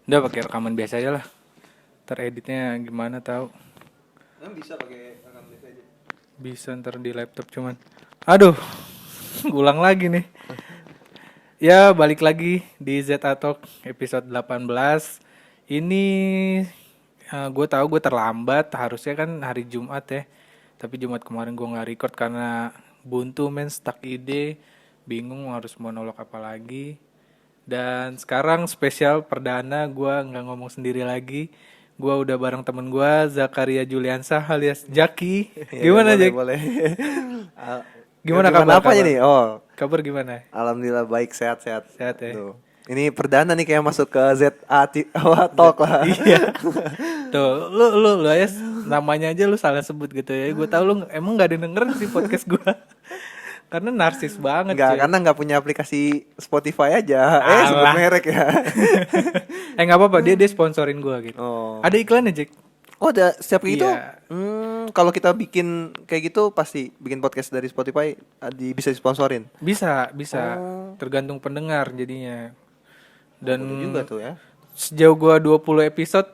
Udah pakai rekaman biasa aja lah. Tereditnya gimana tahu. Bisa pakai rekaman biasa aja. Bisa ntar di laptop cuman. Aduh, ulang lagi nih. Ya, balik lagi di ZA Talk episode 18. Ini gue tahu gue terlambat, harusnya kan hari Jumat ya. Tapi Jumat kemarin gue nggak record karena buntu men, stuck ide, bingung harus monolog apa lagi. Dan sekarang spesial perdana gue nggak ngomong sendiri lagi. Gue udah bareng temen gue Zakaria Juliansa alias Jaki. Ya, Gimana boleh Jack? boleh. Gimana Gimana kabar apanya kabar? nih? Oh, Kabar gimana? alhamdulillah baik, sehat-sehat. Sehat ya? Tuh. Ini perdana nih kayak masuk ke Talk lah. Iya. Tuh, lu aja namanya aja lu salah sebut gitu ya. Gue tahu lu emang nggak ada dengerin sih podcast gue. Karena narsis banget Enggak, cuy. karena nggak punya aplikasi Spotify aja. Sebut Alah. merek ya. Nggak apa-apa, dia sponsorin gue gitu. Oh. Ada iklannya Jack. Oh, ada setiap gitu. Iya. Kalau kita bikin kayak gitu pasti bikin podcast dari Spotify bisa disponsorin. Bisa, bisa. Oh. Tergantung pendengar jadinya. Dan Boleh juga tuh ya. sejauh gua 20 episode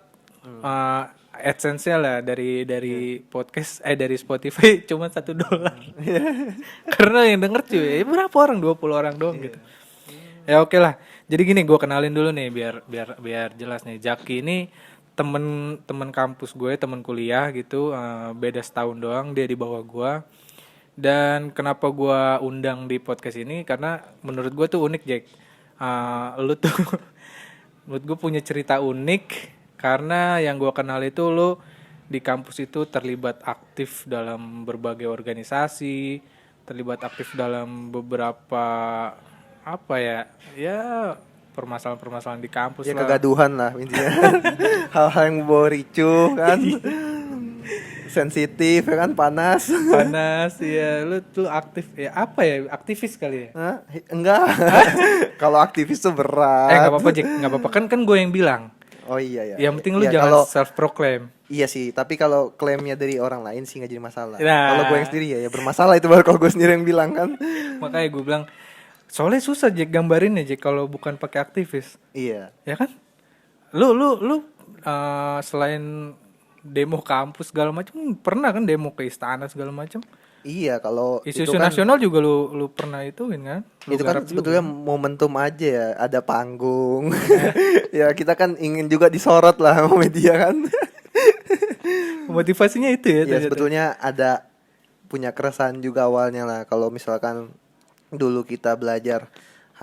AdSense-nya lah dari podcast dari Spotify cuma $1. Karena yang denger cuy, berapa orang? 20 orang doang gitu. Ya oke lah. Jadi gini, gua kenalin dulu nih biar jelas nih. Jaki ini temen kampus gue, temen kuliah gitu. Beda setahun doang, dia di bawah gua. Dan kenapa gua undang di podcast ini karena menurut gua tuh unik Jack. Lu tuh menurut gue punya cerita unik karena yang gue kenal itu lo di kampus itu terlibat aktif dalam berbagai organisasi, terlibat aktif dalam beberapa apa ya permasalahan-permasalahan di kampus Ya lah. kegaduhan lah intinya. Hal-hal yang bawa ricuh kan. Sensitif ya kan, panas. Panas ya, lu tuh aktif ya apa ya, aktivis kali ya. Hah? Enggak. Kalau aktivis tuh berat. Nggak apa-apa Jack, nggak apa-apa kan gue yang bilang. Oh iya ya. Yang penting lu Ya, jangan kalau self proclaim. iya sih, tapi kalau klaimnya dari orang lain sih nggak jadi masalah. Nah. Kalau gue yang sendiri ya bermasalah itu baru kalau gue sendiri yang bilang kan. Makanya gue bilang soalnya susah Jack gambarin ya Jack kalau bukan pakai aktivis. Iya. Ya kan? Lu selain demo kampus segala macam pernah kan demo ke istana segala macam? Iya, kalau itu Isu-isu kan nasional juga lu pernah ituin kan? Lu itu kan garap sebetulnya juga. momentum aja ya, ada panggung. Ya kita kan ingin juga disorot lah sama media kan. Motivasinya itu ya Ya ternyata. sebetulnya ada punya keresahan juga awalnya lah kalau misalkan dulu kita belajar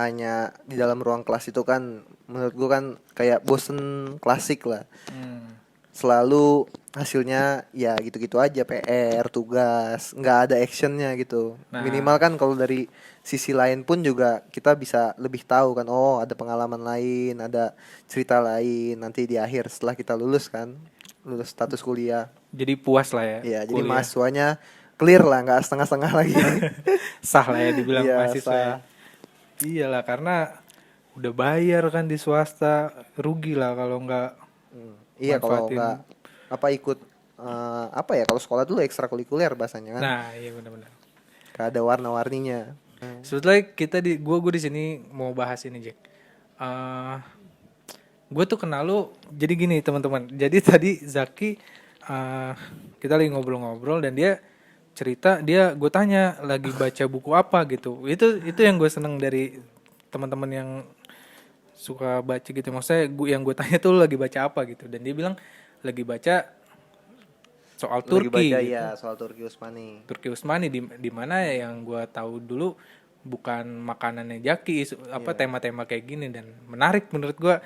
hanya di dalam ruang kelas itu kan menurut gua kan kayak bosen klasik lah. Selalu hasilnya ya gitu-gitu aja, PR, tugas, nggak ada actionnya gitu. Nah. Minimal kan kalau dari sisi lain pun juga kita bisa lebih tahu kan, oh ada pengalaman lain, ada cerita lain nanti di akhir setelah kita lulus kan, lulus status kuliah. Jadi puas lah ya. Ya jadi kuliah. mahasiswanya clear lah, nggak setengah-setengah lagi. Sah lah ya dibilang Iya, mahasiswa. Ya. sah. Iyalah karena udah bayar kan di swasta, rugi lah kalau nggak Iya kalau manfaatin. nggak apa ikut apa ya, kalau sekolah dulu ekstrakurikuler bahasanya kan, Nah, iya benar-benar. nggak ada warna-warninya. Sebetulnya kita gue di sini mau bahas ini Jack. Gue tuh kenal lu jadi gini teman-teman. Jadi tadi Zaki kita lagi ngobrol-ngobrol dan dia cerita gue tanya lagi baca buku apa gitu. Itu yang gue seneng dari teman-teman yang suka baca gitu. Maksudnya yang gue tanya tuh lu lagi baca apa gitu dan dia bilang lagi baca soal Lagi Turki baca gitu. ya soal Turki Utsmani. Turki Utsmani di mana yang gue tahu dulu bukan makanannya Jaki apa tema-tema kayak gini dan menarik menurut gue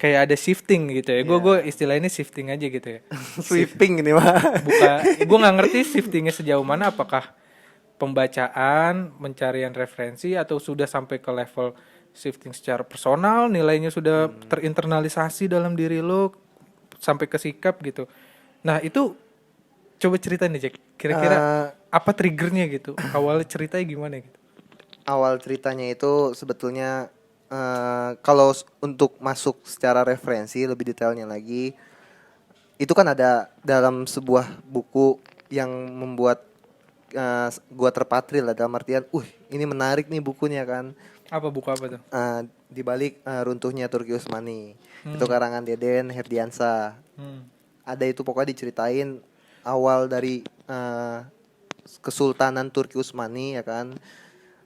kayak ada shifting gitu ya. Gue istilah ini shifting aja gitu ya. Sweeping ini mah. Gue nggak ngerti shiftingnya sejauh mana, apakah pembacaan pencarian referensi atau sudah sampai ke level shifting secara personal, nilainya sudah terinternalisasi dalam diri lo sampai ke sikap gitu. Nah itu coba cerita nih Jack, kira-kira apa triggernya gitu, awalnya ceritanya gimana gitu? Awal ceritanya itu sebetulnya kalau untuk masuk secara referensi lebih detailnya lagi, itu kan ada dalam sebuah buku yang membuat gua terpatri lah, dalam artian, ini menarik nih bukunya kan. Apa buku apa tuh? Di balik runtuhnya Turki Utsmani. Itu karangan Deden Herdiansa. Ada itu pokoknya diceritain awal dari Kesultanan Turki Utsmani ya kan,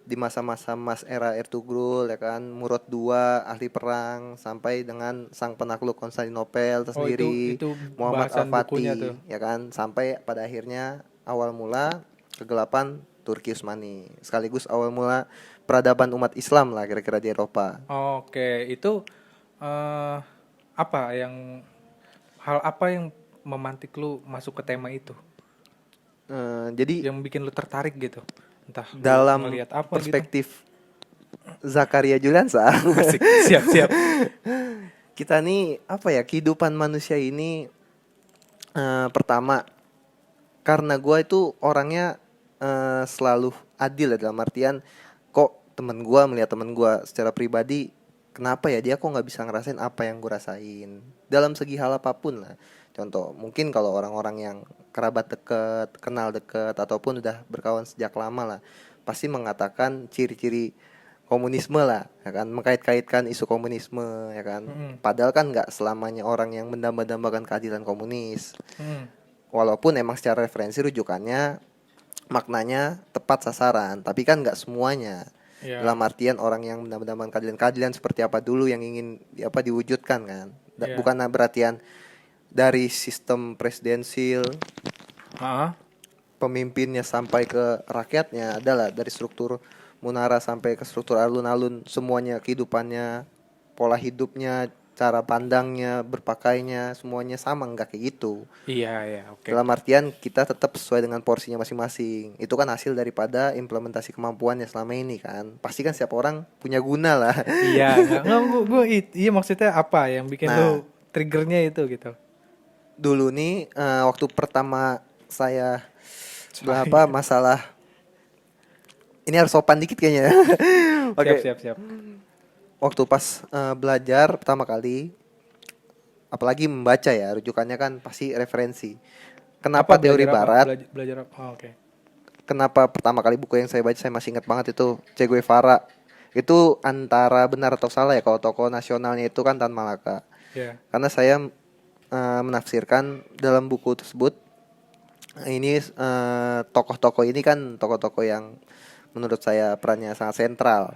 di masa-masa Mas era Ertugrul ya kan, Murad II ahli perang, sampai dengan sang penakluk Konstantinopel Oh, tersendiri itu Muhammad bahasan bukunya tuh. Al-Fatih ya kan, sampai pada akhirnya awal mula kegelapan Turki Utsmani, sekaligus awal mula peradaban umat Islam lah kira-kira di Eropa. Oke, itu eh hal apa yang memantik lu masuk ke tema itu? Jadi Yang bikin lu tertarik gitu? Entah lu dalam ngelihat apa gitu. perspektif Zakaria Juliansa, Asik, siap. kita nih apa ya, kehidupan manusia ini pertama, karena gue itu orangnya selalu adil ya, dalam artian kok temen gue melihat temen gue secara pribadi, kenapa ya dia kok nggak bisa ngerasain apa yang gue rasain dalam segi hal apapun lah. Contoh, mungkin kalau orang-orang yang kerabat deket, kenal deket, ataupun udah berkawan sejak lama lah, pasti mengatakan ciri-ciri komunisme lah ya kan, mengkait-kaitkan isu komunisme ya kan. Padahal kan nggak selamanya orang yang mendamba-dambakan keadilan komunis. Walaupun emang secara referensi rujukannya maknanya tepat sasaran, tapi kan nggak semuanya. Ya. Dalam artian orang yang mendambakan keadilan seperti apa dulu yang ingin diwujudkan kan. Ya. Bukan berartian dari sistem presidensil pemimpinnya sampai ke rakyatnya, adalah dari struktur munara sampai ke struktur alun-alun, semuanya kehidupannya, pola hidupnya, cara pandangnya, berpakaiannya, semuanya sama, enggak kayak gitu. Iya, oke. Dalam artian kita tetap sesuai dengan porsinya masing-masing. Itu kan hasil daripada implementasi kemampuannya selama ini kan. Pasti kan setiap orang punya guna lah. Iya, iya maksudnya apa yang bikin lu triggernya itu gitu. Dulu nih waktu pertama saya masalah ini harus sopan dikit kayaknya. Oke. Siap. Waktu pas belajar pertama kali, apalagi membaca ya, rujukannya kan pasti referensi. Kenapa teori barat? Belajar apa? Oke. Kenapa pertama kali buku yang saya baca saya masih ingat banget itu Che Guevara. Itu antara benar atau salah ya kalau tokoh nasionalnya itu kan Tan Malaka. Yeah. Karena saya menafsirkan dalam buku tersebut, ini tokoh-tokoh ini kan tokoh-tokoh yang menurut saya perannya sangat sentral,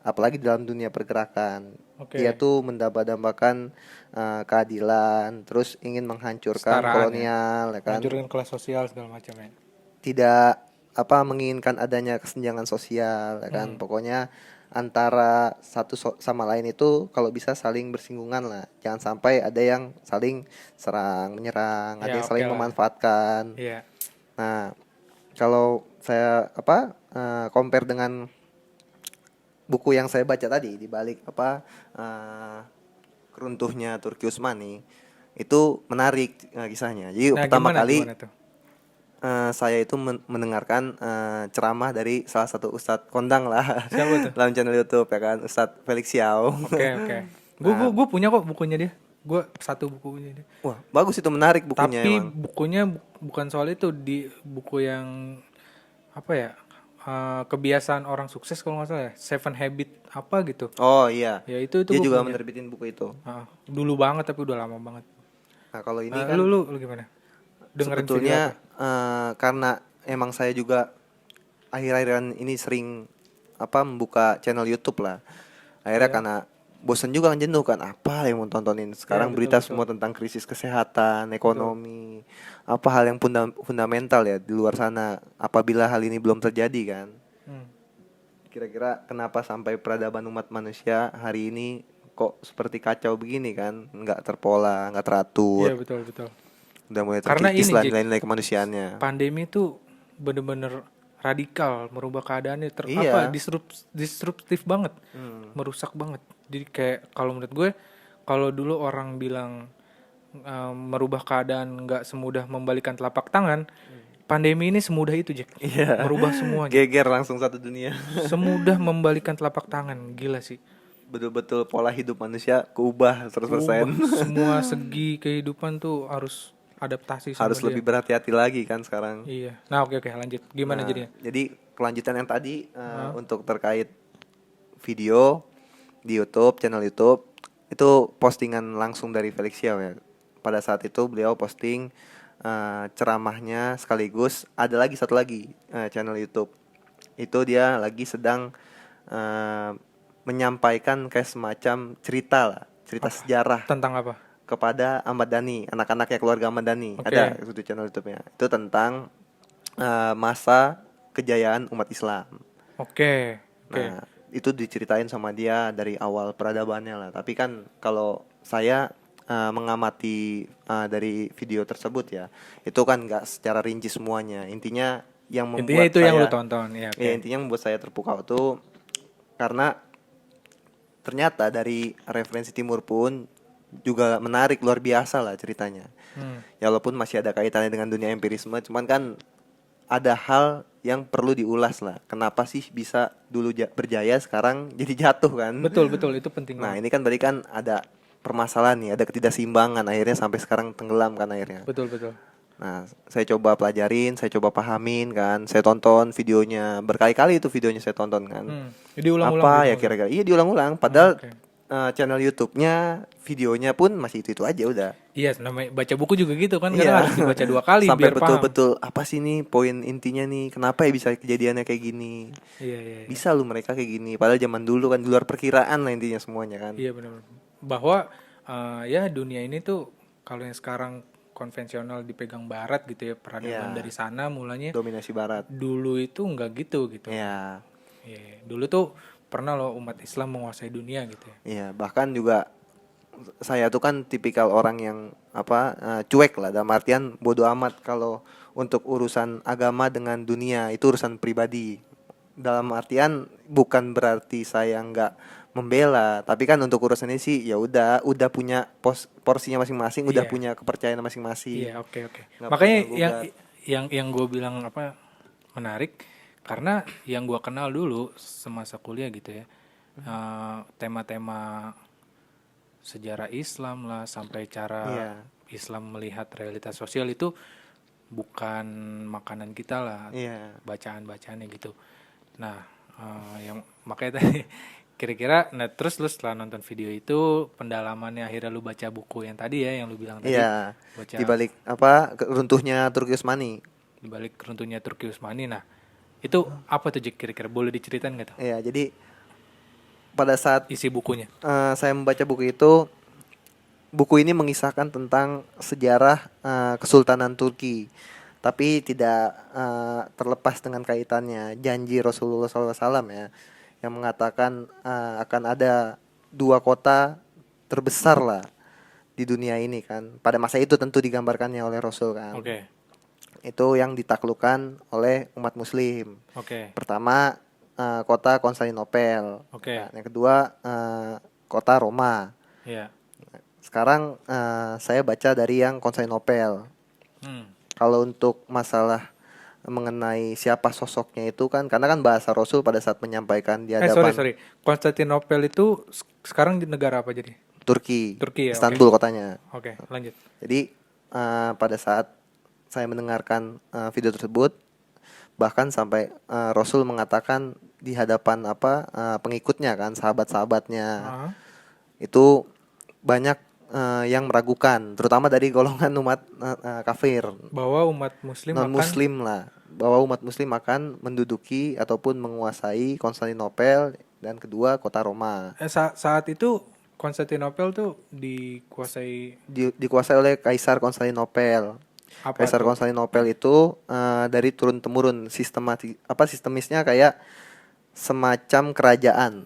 apalagi dalam dunia pergerakan. Dia tuh mendamba-dambakan keadilan, terus ingin menghancurkan kolonial ya kan, menghancurkan kelas sosial segala macam ya. Tidak menginginkan adanya kesenjangan sosial ya kan. Pokoknya antara satu sama lain itu kalau bisa saling bersinggungan lah, jangan sampai ada yang saling serang menyerang, ada yang saling memanfaatkan. Nah, kalau saya compare dengan buku yang saya baca tadi, di balik runtuhnya Turki Utsmani, itu menarik kisahnya. Jadi pertama kali saya itu mendengarkan ceramah dari salah satu ustadz kondang lah. Siapa tuh? Dalam channel YouTube ya kan, Ustadz Felix Xiao. Oke. Gue punya kok bukunya dia. Gue satu bukunya dia. Wah, bagus itu, menarik bukunya. Tapi emang bukunya bukan soal itu, di buku yang apa ya? Kebiasaan orang sukses kalau nggak salah ya, 7 Habit apa gitu. Oh iya. Ya itu dia juga menerbitin buku itu. Dulu banget tapi udah lama banget. Nah kalau ini kan lu gimana? Sebetulnya karena emang saya juga akhir-akhiran ini sering membuka channel YouTube lah. Akhirnya karena bosan juga kan, jenuh kan, apa yang mau tontonin sekarang, berita semua tentang krisis kesehatan, ekonomi, apa hal yang fundamental ya di luar sana. Apabila hal ini belum terjadi kan, kira-kira kenapa sampai peradaban umat manusia hari ini kok seperti kacau begini kan, nggak terpola, nggak teratur. Iya betul. Udah mulai terkikis lah nilai-nilai kemanusiaannya. Pandemi itu bener-bener radikal, merubah keadaannya disruptif banget, merusak banget. Jadi kayak kalau menurut gue, kalau dulu orang bilang merubah keadaan nggak semudah membalikan telapak tangan, pandemi ini semudah itu, Jack. Merubah semuanya. Geger langsung satu dunia. Semudah membalikan telapak tangan, gila sih. Betul-betul pola hidup manusia keubah 100%. Semua segi kehidupan tuh harus adaptasi sama harus lebih berhati-hati lagi kan sekarang. Nah oke lanjut. Gimana jadinya? Jadi kelanjutan yang tadi untuk terkait video di YouTube, channel YouTube. Itu postingan langsung dari Felix Xiao ya. Pada saat itu beliau posting ceramahnya, sekaligus ada lagi satu lagi channel YouTube. Itu dia lagi sedang menyampaikan kayak semacam cerita lah, cerita sejarah Tentang apa? kepada Ahmad Dhani, anak-anaknya keluarga Ahmad Dhani. Oke. Ada itu channel YouTube-nya. Itu tentang masa kejayaan umat Islam. Oke. Nah, itu diceritain sama dia dari awal peradabannya lah. Tapi kan kalau saya mengamati dari video tersebut ya, itu kan nggak secara rinci semuanya. Intinya yang membuat Intinya itu saya, yang lu tonton ya. Oke. ya intinya membuat saya terpukau tuh karena ternyata dari referensi timur pun juga menarik, luar biasa lah ceritanya. Ya walaupun masih ada kaitannya dengan dunia empirisme, cuman kan ada hal yang perlu diulas lah. Kenapa sih bisa dulu berjaya sekarang jadi jatuh kan? Betul itu penting Nah banget. ini kan berarti kan ada permasalahan nih, ada ketidakseimbangan, akhirnya sampai sekarang tenggelam kan akhirnya. Betul. Nah saya coba pelajarin, saya coba pahamin kan, saya tonton videonya berkali-kali, itu videonya saya tonton kan. Jadi ulang-ulang Apa gitu. ya kira-kira? Iya diulang-ulang. Padahal Oke. channel YouTube-nya, videonya pun masih itu aja udah. Iya, namanya baca buku juga gitu kan, Iya. kadang harus dibaca 2 kali Sampai biar paham. betul-betul apa sih nih poin intinya nih, kenapa ya bisa kejadiannya kayak gini. Iya. Bisa lu mereka kayak gini, padahal zaman dulu kan di luar perkiraan lah intinya semuanya kan. Iya benar. Bahwa ya dunia ini tuh kalau yang sekarang konvensional dipegang barat gitu ya, peradaban Iya. dari sana mulanya. Dominasi barat. Dulu itu nggak gitu. Iya. Iya, dulu tuh pernah loh umat Islam menguasai dunia gitu ya. Iya, bahkan juga saya tuh kan tipikal orang yang cuek lah, dalam artian bodoh amat kalau untuk urusan agama dengan dunia, itu urusan pribadi. Dalam artian bukan berarti saya nggak membela, tapi kan untuk urusan ini sih ya udah punya porsinya masing-masing, udah Iya. punya kepercayaan masing-masing. Iya, oke. Nggak Makanya perlu gugat. yang gue bilang menarik karena yang gue kenal dulu semasa kuliah gitu ya, tema-tema sejarah Islam lah sampai cara Iya. Islam melihat realitas sosial itu bukan makanan kita lah, Iya. bacaan-bacaannya gitu. Nah, yang makanya tadi kira-kira, nah terus lu setelah nonton video itu pendalamannya akhirnya lu baca buku yang tadi ya, yang lu bilang tadi. Iya. Baca Di balik runtuhnya Turki Utsmani. di balik runtuhnya Turki Utsmani. Nah, itu apa tuh Jack, kira-kira boleh diceritain nggak tuh Iya, jadi pada saat isi bukunya? saya membaca buku itu, buku ini mengisahkan tentang sejarah Kesultanan Turki, tapi tidak terlepas dengan kaitannya janji Rasulullah SAW ya, yang mengatakan akan ada 2 kota terbesar lah di dunia ini kan. Pada masa itu tentu digambarkannya oleh Rasul kan. Oke. Itu yang ditaklukkan oleh umat Muslim. Oke. Pertama kota Konstantinopel. Oke. Nah, yang kedua kota Roma. Iya. Sekarang saya baca dari yang Konstantinopel. Kalau untuk masalah mengenai siapa sosoknya itu kan, karena kan bahasa Rasul pada saat menyampaikan di hadapan Sorry. Konstantinopel itu sekarang di negara apa jadi? Turki Turki ya, Istanbul kotanya. Oke, lanjut. Jadi pada saat saya mendengarkan video tersebut, bahkan sampai Rasul mengatakan di hadapan pengikutnya kan, sahabat-sahabatnya, itu banyak yang meragukan, terutama dari golongan umat kafir, Bahwa umat muslim non muslim lah, bahwa umat muslim akan menduduki ataupun menguasai Konstantinopel dan kedua kota Roma. Saat itu Konstantinopel tuh dikuasai Dikuasai oleh Kaisar Konstantinopel. apa Kaisar tuh? Konstantinopel itu dari turun temurun, sistemisnya kayak semacam kerajaan.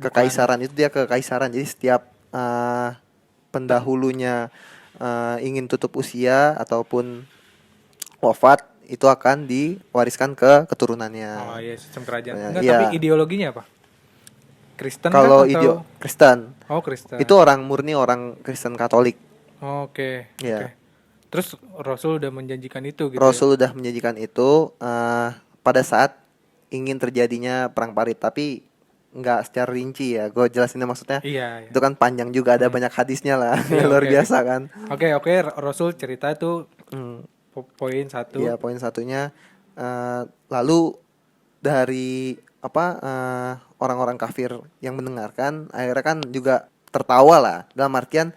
Kekaisaran itu dia kekaisaran. Jadi setiap pendahulunya ingin tutup usia ataupun wafat, itu akan diwariskan ke keturunannya. Oh iya, sistem kerajaan. Ya, Enggak, iya. tapi ideologinya apa? Kristen Kalau kan atau Kristen, Oh, Kristen. itu orang murni orang Kristen Katolik. Oke. Iya. Oke. Terus Rasul udah menjanjikan itu gitu. Rasul udah menjanjikan itu pada saat ingin terjadinya perang parit, tapi nggak secara rinci ya. Gue jelasinnya maksudnya. Iya. Itu kan panjang juga, ada banyak hadisnya lah. Iya, Luar oke. biasa kan. Oke, Rasul cerita itu poin 1. Iya, poin satunya. Lalu dari orang-orang kafir yang mendengarkan akhirnya kan juga tertawa lah, dalam artian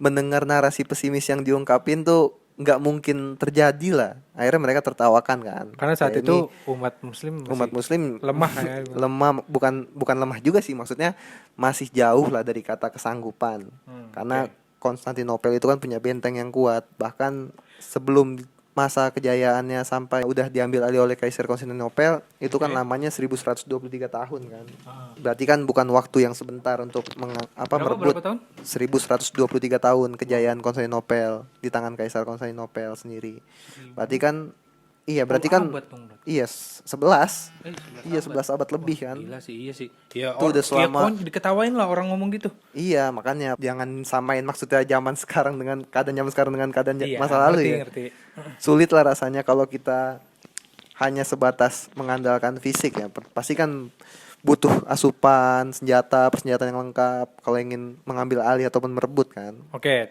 mendengar narasi pesimis yang diungkapin tuh nggak mungkin terjadi lah, akhirnya mereka tertawakan kan. Karena saat Kayak itu ini umat muslim umat masih muslim lemah ya. lemah, bukan lemah juga sih, maksudnya masih jauh lah dari kata kesanggupan. Karena Oke. Konstantinopel itu kan punya benteng yang kuat, bahkan sebelum masa kejayaannya sampai udah diambil alih oleh Kaisar Konstantinopel itu kan Oke. lamanya 1123 tahun kan. Ah. Berarti kan bukan waktu yang sebentar untuk merebut. Berapa tahun? 1123 tahun kejayaan Konstantinopel di tangan Kaisar Konstantinopel sendiri. Berarti kan berarti kan abad dong, berarti. iya 11. 11 Iya, abad. 11 abad lebih kan. Gila sih, iya sih. Ya, Itu udah selama diketawain lah orang ngomong gitu. Iya, makanya jangan samain maksudnya zaman sekarang dengan keadaan zaman sekarang dengan keadaan Iya, masa lalu ya. ngerti. Sulit lah rasanya kalau kita hanya sebatas mengandalkan fisik ya. Pasti kan butuh asupan, persenjataan yang lengkap kalau ingin mengambil alih ataupun merebut kan. Oke.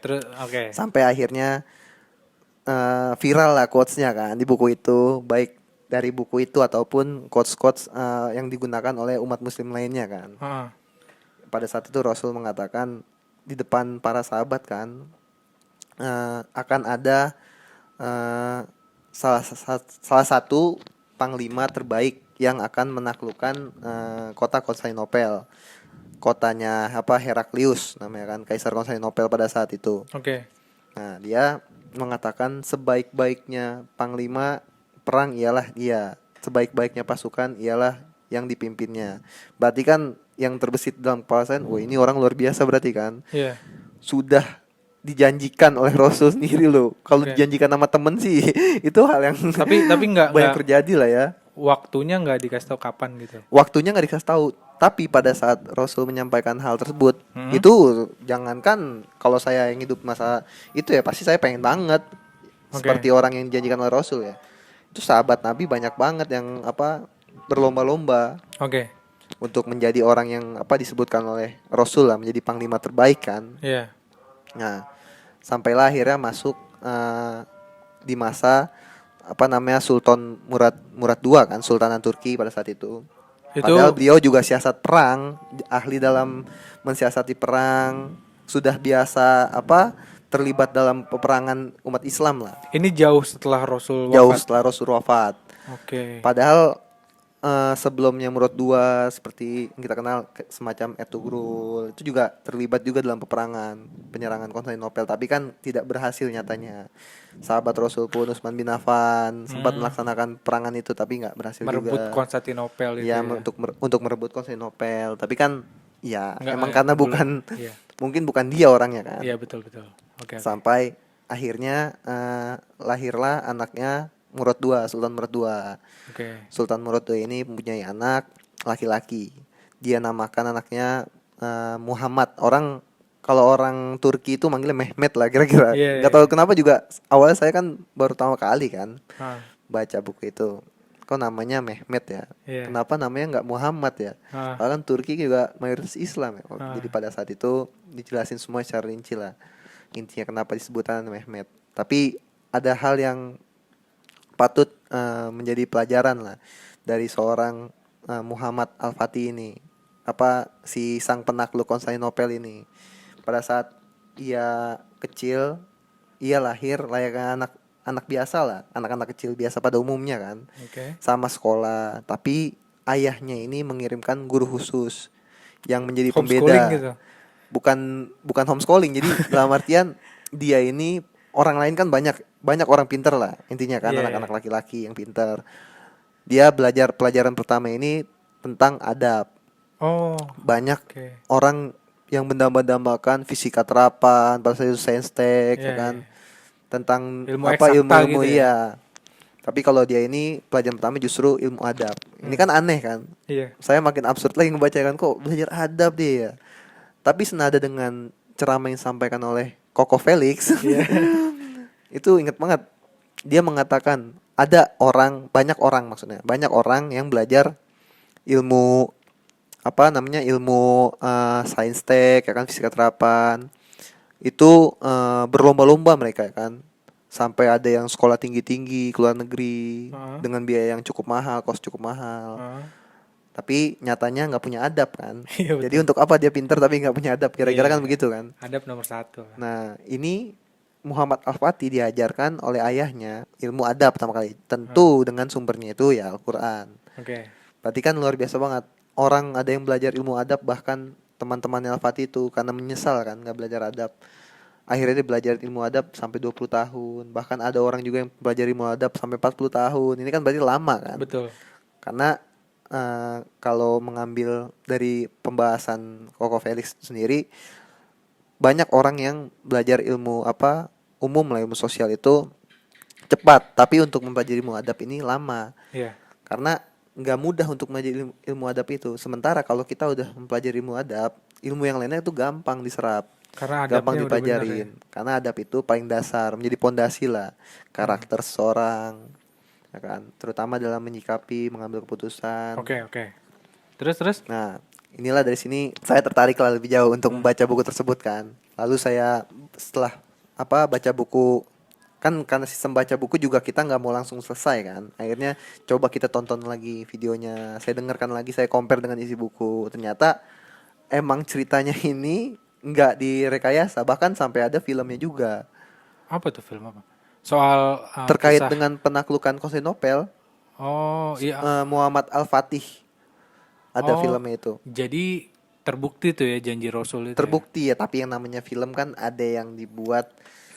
Sampai akhirnya viral lah quotes-nya kan di buku itu, baik dari buku itu ataupun quotes-quotes yang digunakan oleh umat muslim lainnya kan. Heeh. Pada saat itu Rasul mengatakan di depan para sahabat kan, akan ada salah satu panglima terbaik yang akan menaklukkan kota Konstantinopel. Kotanya Heraklius namanya kan, Kaisar Konstantinopel pada saat itu. Oke. Nah, dia mengatakan sebaik-baiknya panglima perang ialah dia, sebaik-baiknya pasukan ialah yang dipimpinnya. Berarti kan yang terbesit dalam kepala saya, wah ini orang luar biasa berarti kan. Iya. Sudah dijanjikan oleh Rasul sendiri loh. Kalau Oke. dijanjikan sama temen sih itu hal yang Tapi banyak nggak terjadi lah ya. waktunya nggak dikasih tahu kapan gitu. Waktunya nggak dikasih tahu. Tapi pada saat Rasul menyampaikan hal tersebut, itu jangankan kalau saya yang hidup masa itu ya pasti saya pengen banget seperti orang yang dijanjikan oleh Rasul ya. Itu sahabat Nabi banyak banget yang berlomba-lomba Oke. untuk menjadi orang yang disebutkan oleh Rasul lah, menjadi panglima terbaik kan. Iya. Nah, sampailah akhirnya masuk di masa Sultan Murad II kan, Sultanan Turki pada saat itu. Padahal beliau juga siasat perang, ahli dalam mensiasati perang, sudah biasa terlibat dalam peperangan umat Islam lah. Ini jauh setelah Rasul wafat. Jauh setelah Rasul wafat. Oke. Padahal sebelumnya Murad II seperti yang kita kenal semacam Ertugrul itu juga terlibat juga dalam penyerangan Konstantinopel, tapi kan tidak berhasil nyatanya. Sahabat Rasul pun Utsman bin Affan sempat melaksanakan perangan itu tapi nggak berhasil Merebut juga. Konstantinopel itu. Ya, untuk merebut Konstantinopel, tapi kan ya Nggak, emang karena bukan iya. mungkin bukan dia orangnya kan. Iya, betul. Oke. Sampai akhirnya lahirlah anaknya Murad II, Sultan Murad II. Oke. Sultan Murad II ini mempunyai anak laki-laki. Dia namakan anaknya Muhammad. Kalau orang Turki itu manggilnya Mehmet lah kira-kira. Iya, Gak tahu kenapa juga awalnya saya kan baru pertama kali kan baca buku itu. Kok namanya Mehmet ya? Iya. Kenapa namanya nggak Muhammad ya? Karena kan Turki juga mayoritas Islam ya. Jadi pada saat itu dijelasin semua secara rinci lah. Intinya kenapa disebutan Mehmet. Tapi ada hal yang patut menjadi pelajaran lah dari seorang Muhammad Al-Fatih ini, si sang penakluk Konstantinopel ini. Pada saat ia kecil, ia lahir layaknya anak biasa lah, anak-anak kecil biasa pada umumnya kan. Sama sekolah, tapi ayahnya ini mengirimkan guru khusus yang menjadi pembeda. Gitu. Bukan homeschooling, jadi dalam artian dia ini, orang lain kan banyak orang pintar lah intinya kan, anak-anak laki-laki yang pintar. Dia belajar pelajaran pertama ini tentang adab. Banyak orang yang mendamba-dambakan fisika terapan, pada saat itu sains tek kan. Tentang ilmu ilmu gitu ya. Tapi kalau dia ini pelajaran pertama justru ilmu adab. Ini kan aneh kan? Iya. Saya makin absurd lagi ngebaca kan, kok belajar adab dia ya. Tapi senada dengan ceramah yang disampaikan oleh Koko Felix. Itu inget banget. Dia mengatakan banyak orang yang belajar ilmu ilmu sains tek ya kan, fisika terapan. Itu berlomba-lomba mereka kan. Sampai ada yang sekolah tinggi-tinggi ke luar negeri dengan biaya yang cukup mahal, kos cukup mahal. tapi nyatanya nggak punya adab kan. Iya, betul. Jadi untuk apa dia pinter tapi nggak punya adab, kira-kira Iya, kan begitu kan. adab nomor satu lah. Nah, ini Muhammad Al-Fatih diajarkan oleh ayahnya ilmu adab pertama kali. Tentu dengan sumbernya itu ya Al-Quran. Oke. Berarti kan luar biasa banget. Orang ada yang belajar ilmu adab, bahkan teman-temannya Al-Fatih itu karena menyesal kan nggak belajar adab. Akhirnya dia belajar ilmu adab sampai 20 tahun. Bahkan ada orang juga yang belajar ilmu adab sampai 40 tahun. Ini kan berarti lama kan. Betul. Karena kalau mengambil dari pembahasan Koko Felix sendiri, banyak orang yang belajar ilmu umum lah, ilmu sosial itu cepat, tapi untuk mempelajari ilmu adab ini lama. Iya. Karena nggak mudah untuk mempelajari ilmu adab itu. Sementara kalau kita udah mempelajari ilmu adab, ilmu yang lainnya itu gampang diserap, Karena gampang adabnya udah bener ya. dipelajarin. Karena adab itu paling dasar, menjadi pondasi lah karakter seseorang, ya kan, terutama dalam menyikapi, mengambil keputusan. Oke. Terus. Nah, inilah dari sini saya tertarik lah lebih jauh untuk membaca buku tersebut kan. Lalu saya setelah baca buku, kan karena sistem baca buku juga kita nggak mau langsung selesai kan. Akhirnya coba kita tonton lagi videonya, saya dengarkan lagi, saya compare dengan isi buku. Ternyata emang ceritanya ini nggak direkayasa, bahkan sampai ada filmnya juga. Apa tuh film apa? Soal Terkait kisah. dengan penaklukan Konstantinopel, Oh iya. Muhammad Al-Fatih. Ada Oh, filmnya itu. jadi terbukti tuh ya janji Rasul itu. Terbukti ya, tapi yang namanya film kan ada yang dibuat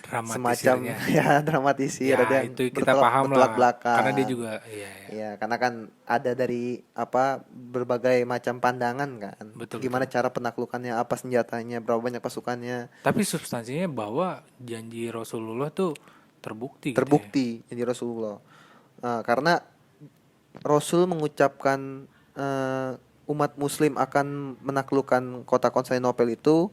semacam Dramatisirnya. dramatisir, Ya, ada yang itu kita paham bertolak lah. belakang. Karena dia juga iya. Ya, karena kan ada dari berbagai macam pandangan kan. Betul, Gimana cara penaklukannya, apa senjatanya, berapa banyak pasukannya. Tapi substansinya bahwa janji Rasulullah tuh terbukti gitu ya. Terbukti jadi Rasulullah. Karena Rasul mengucapkan umat Muslim akan menaklukkan kota Konstantinopel itu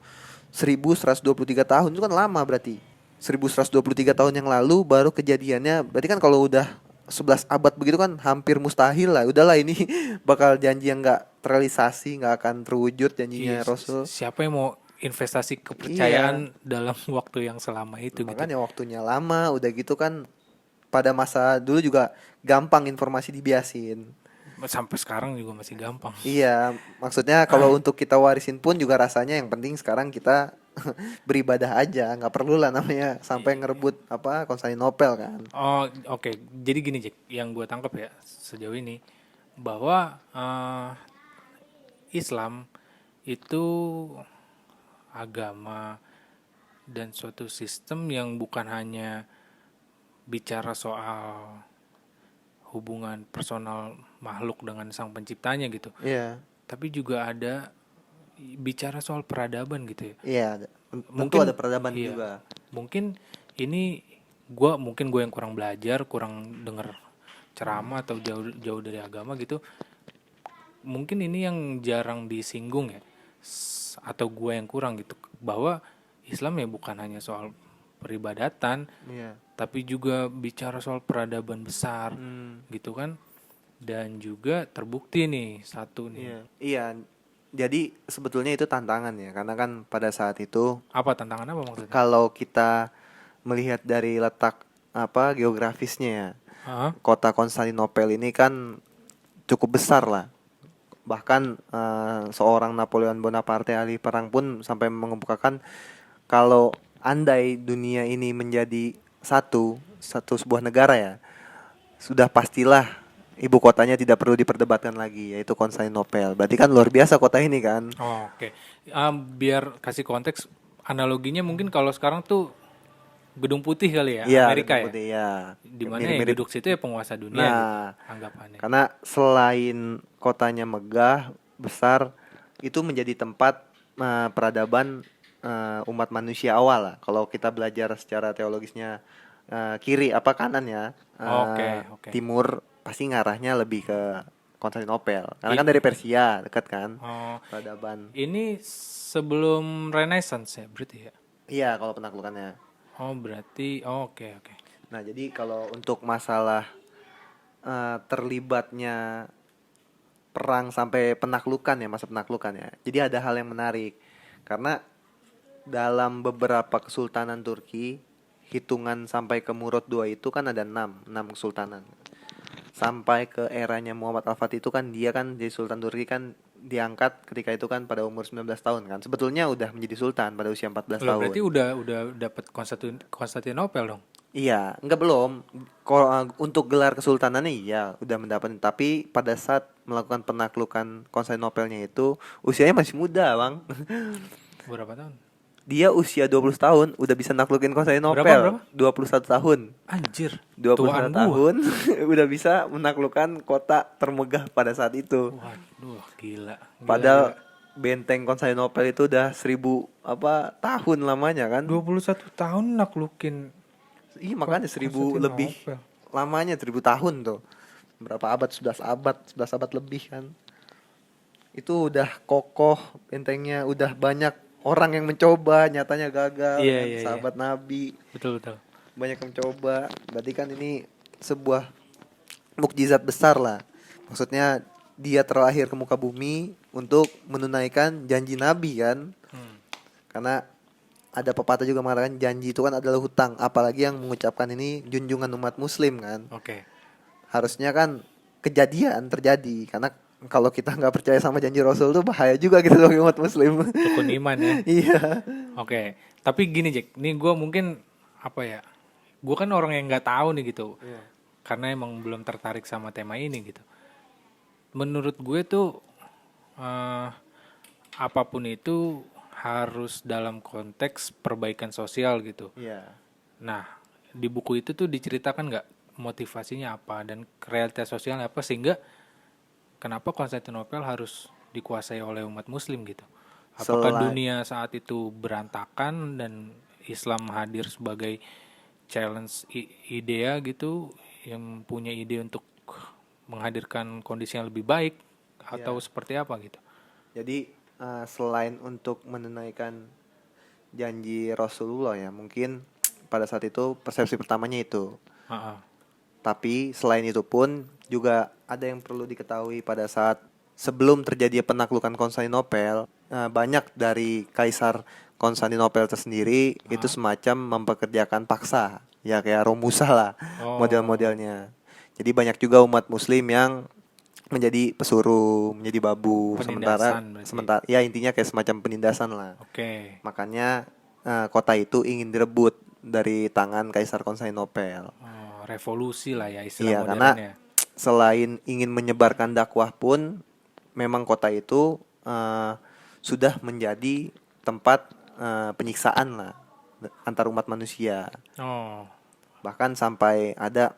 1123 tahun. Itu kan lama berarti. 1123 tahun yang lalu baru kejadiannya. Berarti kan kalau udah 11 abad begitu kan hampir mustahil lah. Udahlah ini bakal janji yang gak terrealisasi, gak akan terwujud janjinya Iya, Rasul. siapa yang mau investasi kepercayaan dalam waktu yang selama itu gitu. Makanya waktunya lama, udah gitu kan pada masa dulu juga gampang informasi dibiasin. Sampai sekarang juga masih gampang. Iya, maksudnya kalau untuk kita warisin pun juga rasanya yang penting sekarang kita beribadah aja, nggak perlu lah namanya sampai ngerebut Konstantinopel kan. Oh, oke. Jadi gini, Jack, yang gue tangkap ya sejauh ini bahwa Islam itu agama dan suatu sistem yang bukan hanya bicara soal hubungan personal makhluk dengan sang penciptanya gitu, Iya, tapi juga ada bicara soal peradaban gitu ya. iya, tentu Mungkin ada peradaban iya, juga. mungkin ini mungkin gue yang kurang belajar, kurang denger ceramah atau jauh dari agama gitu. Mungkin ini yang jarang disinggung ya, atau gue yang kurang gitu, bahwa Islam ya bukan hanya soal peribadatan, Iya. tapi juga bicara soal peradaban besar gitu kan. Dan juga terbukti nih satu nih. Iya. Iya. Jadi sebetulnya itu tantangan ya, karena kan pada saat itu Apa tantangan apa maksudnya? kalau kita melihat dari letak geografisnya ya, kota Konstantinopel ini kan cukup besar lah. Bahkan seorang Napoleon Bonaparte ahli perang pun sampai mengemukakan kalau andai dunia ini menjadi satu sebuah negara ya, sudah pastilah ibu kotanya tidak perlu diperdebatkan lagi, yaitu Konstantinopel. Berarti kan luar biasa kota ini kan. Oh, oke. Biar kasih konteks analoginya mungkin kalau sekarang tuh Gedung Putih kali ya, Iya, Amerika ya. Putih, ya. Di mana yang duduk situ ya penguasa dunia gitu, anggapannya. Karena selain kotanya megah, besar, itu menjadi tempat peradaban umat manusia awal lah. Kalau kita belajar secara teologisnya, kiri kanan ya, Oke. timur pasti ngarahnya lebih ke Konstantinopel. Karena kan dari Persia dekat kan, peradaban. Ini sebelum Renaissance ya berarti ya? Iya, kalau penaklukannya. Oh berarti oke. Nah jadi kalau untuk masalah terlibatnya perang sampai penaklukan ya, masa penaklukan ya. Jadi ada hal yang menarik. Karena dalam beberapa kesultanan Turki, hitungan sampai ke Murad II itu kan ada 6 kesultanan. sampai ke eranya Muhammad Al-Fatih itu kan dia kan jadi Sultan Turki kan diangkat ketika itu kan pada umur 19 tahun kan. Sebetulnya udah menjadi sultan pada usia 14 Loh, tahun. berarti udah dapat Konstantinopel dong. Iya, enggak belum. Kalau untuk gelar kesultanannya iya udah mendapat, tapi pada saat melakukan penaklukan Konstantinopelnya itu usianya masih muda, Bang. Berapa tahun? Dia usia 20 tahun udah bisa naklukin Konstantinopel. Berapa? 21 tahun. Anjir, 21 tuaan gua. tahun udah bisa menaklukkan kota termegah pada saat itu. Waduh, gila. Padahal benteng Konstantinopel itu udah 1000 tahun lamanya kan. 21 tahun naklukin. Iya makanya 1000 lebih lamanya, 1000 tahun tuh. Berapa abad? 11 abad, 11 abad lebih kan. Itu udah kokoh bentengnya, udah banyak orang yang mencoba, nyatanya gagal. Iya, kan? iya, Sahabat Nabi Betul. banyak yang mencoba. Berarti kan ini sebuah mukjizat besar lah. Maksudnya dia terlahir ke muka bumi untuk menunaikan janji Nabi kan. Karena ada pepatah juga mengatakan janji itu kan adalah hutang, apalagi yang mengucapkan ini junjungan umat muslim kan. Oke. Harusnya kan kejadian terjadi, karena kalau kita nggak percaya sama janji Rasul tuh bahaya juga gitu loh umat muslim. Rukun iman ya. Iya. Oke. Tapi gini Jack, nih gue mungkin apa ya? Gue kan orang yang nggak tahu nih gitu. Karena emang belum tertarik sama tema ini gitu. Menurut gue tuh apapun itu harus dalam konteks perbaikan sosial gitu. Iya. Nah, di buku itu tuh diceritakan nggak motivasinya apa dan realitas sosialnya apa sehingga kenapa Konstantinopel harus dikuasai oleh umat Muslim gitu? Apakah dunia saat itu berantakan dan Islam hadir sebagai challenge idea gitu yang punya ide untuk menghadirkan kondisi yang lebih baik atau seperti apa gitu? Jadi selain untuk menunaikan janji Rasulullah ya, mungkin pada saat itu persepsi pertamanya itu. Tapi selain itu pun juga ada yang perlu diketahui pada saat sebelum terjadi penaklukan Konstantinopel, banyak dari Kaisar Konstantinopel tersendiri itu semacam mempekerjakan paksa, ya kayak Romusa lah model-modelnya. Jadi banyak juga umat Muslim yang menjadi pesuruh, menjadi babu, sementara ya intinya kayak semacam penindasan lah. Oke. Makanya kota itu ingin direbut dari tangan Kaisar Konstantinopel. Revolusi lah ya istilah iya, modernnya. karena selain ingin menyebarkan dakwah pun memang kota itu sudah menjadi tempat penyiksaan lah antar umat manusia. Bahkan sampai ada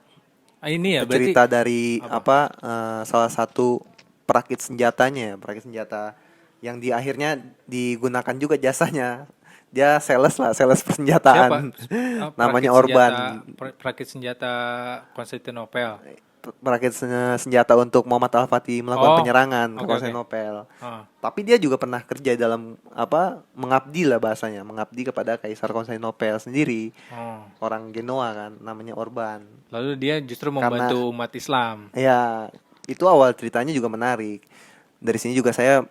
ini ya cerita berarti dari salah satu perakit senjata yang di akhirnya digunakan juga jasanya. Dia sales persenjataan. Namanya Orban. Perakit senjata Konstantinopel. Perakit senjata untuk Muhammad Al-Fatih melakukan penyerangan ke Konstantinopel. Tapi dia juga pernah kerja dalam mengabdi lah bahasanya, mengabdi kepada Kaisar Konstantinopel sendiri. Orang Genoa kan, namanya Orban. Lalu dia justru membantu umat Islam. Ya, itu awal ceritanya juga menarik. Dari sini juga saya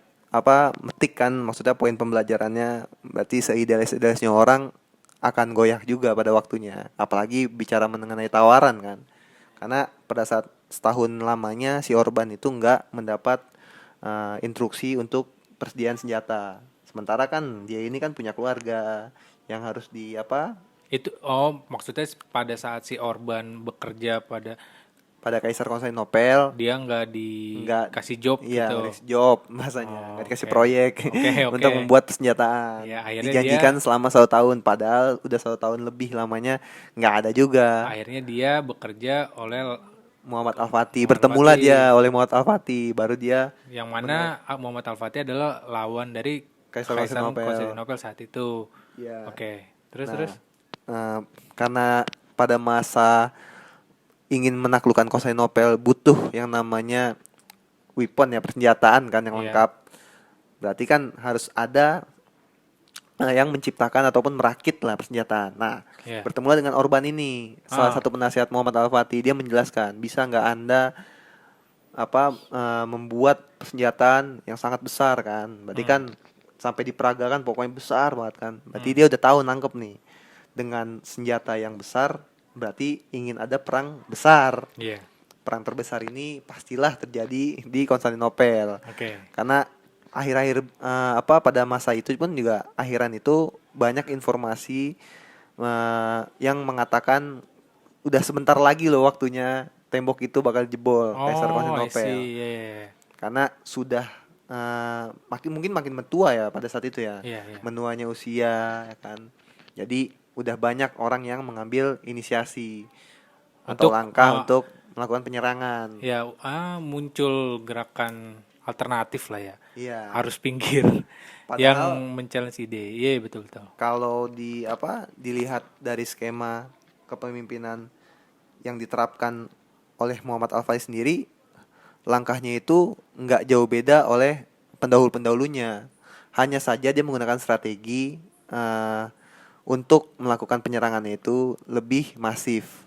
metik kan, maksudnya poin pembelajarannya berarti seidealis-idealisnya orang akan goyah juga pada waktunya, apalagi bicara mengenai tawaran kan, karena pada saat setahun lamanya si Orban itu nggak mendapat instruksi untuk persediaan senjata, sementara kan dia ini kan punya keluarga yang harus itu maksudnya pada saat si Orban bekerja pada Kaisar Konstantinopel dia nggak dikasih job gitu. Nggak dikasih job bahasanya, nggak dikasih proyek untuk membuat persenjataan. Dijanjikan selama 1 tahun, padahal udah 1 tahun lebih lamanya nggak ada juga. Akhirnya dia bekerja oleh Muhammad Al-Fatih, bertemulah dia oleh Muhammad Al-Fatih, baru dia yang mana Muhammad Al-Fatih adalah lawan dari Kaisar Konstantinopel saat itu. Terus karena pada masa ingin menaklukkan Konstantinopel butuh yang namanya weapon ya, persenjataan kan yang lengkap. Berarti kan harus ada yang menciptakan ataupun merakit lah persenjataan. Nah, bertemulah dengan Orban ini, salah satu penasihat Muhammad Al-Fatih. Dia menjelaskan, bisa nggak Anda membuat persenjataan yang sangat besar kan? Berarti kan sampai di Praga kan pokoknya besar banget kan. Berarti dia udah tahu nangkep nih, dengan senjata yang besar berarti ingin ada perang besar. perang terbesar ini pastilah terjadi di Konstantinopel. Oke. Karena akhir-akhir pada masa itu pun juga akhiran itu banyak informasi yang mengatakan udah sebentar lagi loh waktunya tembok itu bakal jebol, Kaisar Oh, I Konstantinopel. see. Iya, iya. Karena sudah mungkin makin mentua ya pada saat itu ya. Iya, iya. Menuanya usia ya kan. Jadi udah banyak orang yang mengambil inisiasi atau Untuk, langkah untuk melakukan penyerangan. Ya, muncul gerakan alternatif lah ya. Iya. Harus pinggir yang Padahal men-challenge ide. Iya, betul betul. kalau dilihat dari skema kepemimpinan yang diterapkan oleh Muhammad Al-Fatih sendiri, langkahnya itu nggak jauh beda oleh pendahulu-pendahulunya. Hanya saja dia menggunakan strategi untuk melakukan penyerangannya itu lebih masif.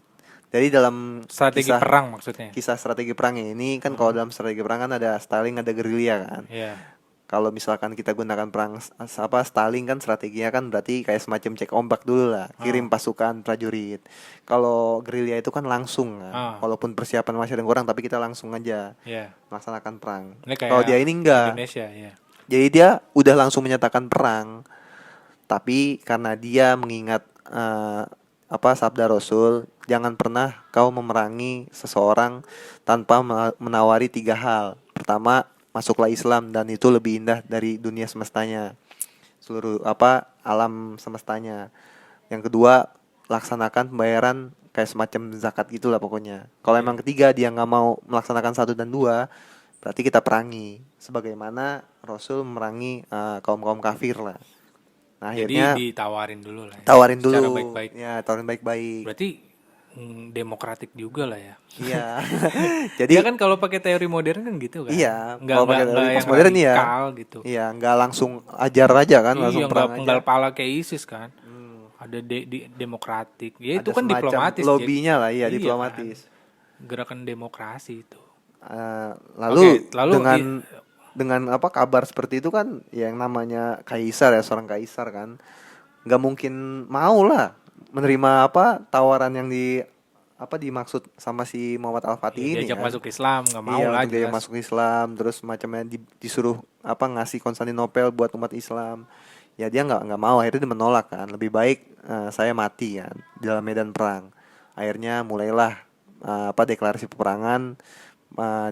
Jadi dalam Strategi perang maksudnya. kisah strategi perangnya ini kan kalau dalam strategi perang kan ada Stalin, ada gerilya kan. Iya. Kalau misalkan kita gunakan perang Stalin kan strateginya kan berarti kayak semacam cek ombak dulu lah, kirim pasukan prajurit. Kalau gerilya itu kan langsung kan. Walaupun persiapan masih ada yang kurang tapi kita langsung aja Iya. melaksanakan perang. Ini kayak Kalau dia ini enggak. Indonesia, ya. Jadi dia udah langsung menyatakan perang. Tapi karena dia mengingat sabda Rasul, jangan pernah kau memerangi seseorang tanpa menawari 3 hal. Pertama, masuklah Islam dan itu lebih indah dari dunia semestanya. Seluruh alam semestanya. Yang kedua, laksanakan pembayaran kayak semacam zakat gitulah pokoknya. Kalau emang ketiga dia nggak mau melaksanakan 1 dan 2, berarti kita perangi. Sebagaimana Rasul memerangi kaum-kaum kafir lah. Nah, Jadi akhirnya ditawarin dulu lah ya. tawarin dulu. Secara baik-baik. Ya, tawarin baik-baik. Berarti demokratik juga lah ya. Iya. Jadi Jadi kan kalau pakai teori modern kan gitu kan. iya, Nggak kalau pakai nggak teori yang postmodern iya. radikal gitu. Iya, nggak langsung ajar aja kan, langsung Iya, perang nggak aja. penggal pala kayak ISIS kan. Ada demokratik. Ya itu Ada kan semacam diplomatis. Jack. lobbynya lah, iya, Iya diplomatis. Gerakan demokrasi itu. Lalu, Oke, lalu dengan kabar seperti itu kan, ya yang namanya kaisar ya, seorang kaisar kan, nggak mungkin mau lah menerima tawaran yang dimaksud sama si Muhammad Al-Fatih ini diajak kan. masuk Islam nggak mau Iya, lah untuk diajak jelas. masuk Islam, terus macamnya disuruh ngasih Konstantinopel buat umat Islam. Ya dia nggak mau, akhirnya dia menolak kan. Lebih baik saya mati kan di dalam medan perang. Akhirnya mulailah deklarasi peperangan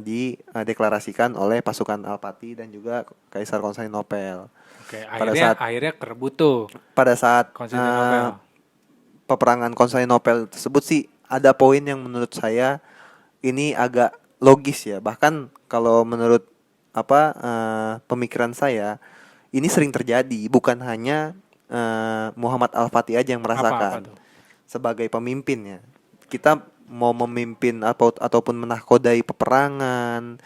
dideklarasikan oleh pasukan Al-Fatih dan juga Kaisar Konstantinopel. Oke, Pada akhirnya kerebut tuh Pada saat Konstantinopel. peperangan Konstantinopel tersebut sih ada poin yang menurut saya ini agak logis ya. Bahkan kalau menurut pemikiran saya ini sering terjadi, bukan hanya Muhammad Al-Fatih aja yang merasakan. Apa tuh? Sebagai pemimpin ya, kita mau memimpin ataupun menahkodai peperangan,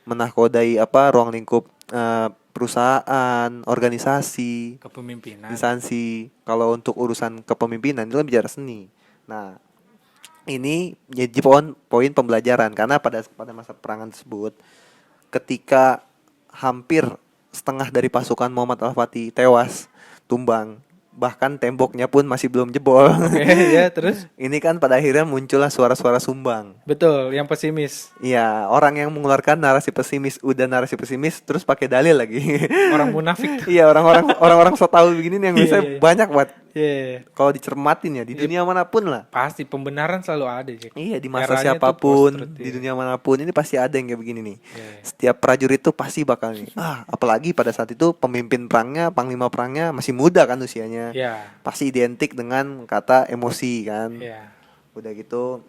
menahkodai ruang lingkup perusahaan, organisasi, Kepemimpinan. instansi. Kalau untuk urusan kepemimpinan itu kan bicara seni. Nah, ini jadi poin pembelajaran karena pada masa peperangan tersebut, ketika hampir setengah dari pasukan Muhammad Al-Fatih tewas, tumbang, bahkan temboknya pun masih belum jebol. Oke, ya terus. Ini kan pada akhirnya muncullah suara-suara sumbang. Betul, yang pesimis. Iya, orang yang mengeluarkan narasi pesimis, terus pakai dalil lagi. Orang munafik. Iya, orang so tahu begini nih yang biasanya Iya. banyak buat. Iya. Kalau dicermatin ya di dunia manapun lah. Pasti pembenaran selalu ada, Jack. Iya, di masa Eranya tuh siapapun, post-truth, di iya. dunia manapun ini pasti ada yang kayak begini nih. Iya. Setiap prajurit tuh pasti bakal nih. Apalagi pada saat itu pemimpin perangnya, panglima perangnya masih muda kan usianya. Iya. Pasti identik dengan kata emosi kan. Iya. Udah gitu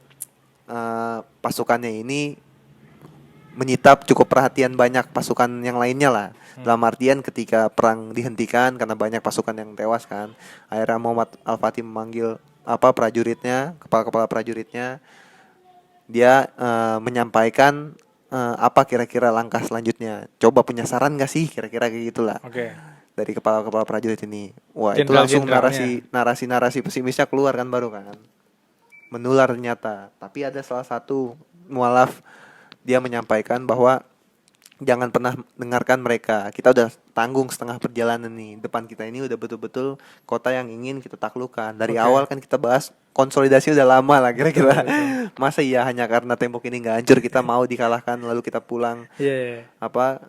pasukannya ini menyita cukup perhatian banyak pasukan yang lainnya lah. Dalam artian ketika perang dihentikan karena banyak pasukan yang tewas kan, akhirnya Muhammad Al-Fatih memanggil prajuritnya, kepala-kepala prajuritnya. Dia menyampaikan apa kira-kira langkah selanjutnya. Coba punya saran gak sih kira-kira kayak gitulah. Oke. Dari kepala-kepala prajurit ini. Wah, itu langsung narasi pesimisnya keluar kan baru kan. Menular ternyata. Tapi ada salah satu mualaf, dia menyampaikan bahwa jangan pernah dengarkan mereka. Kita udah tanggung setengah perjalanan nih. Depan kita ini udah betul-betul kota yang ingin kita taklukkan. Dari awal kan kita bahas konsolidasi udah lama lah kira-kira. Betul. Masa iya hanya karena tembok ini nggak hancur kita mau dikalahkan lalu kita pulang. Iya, iya.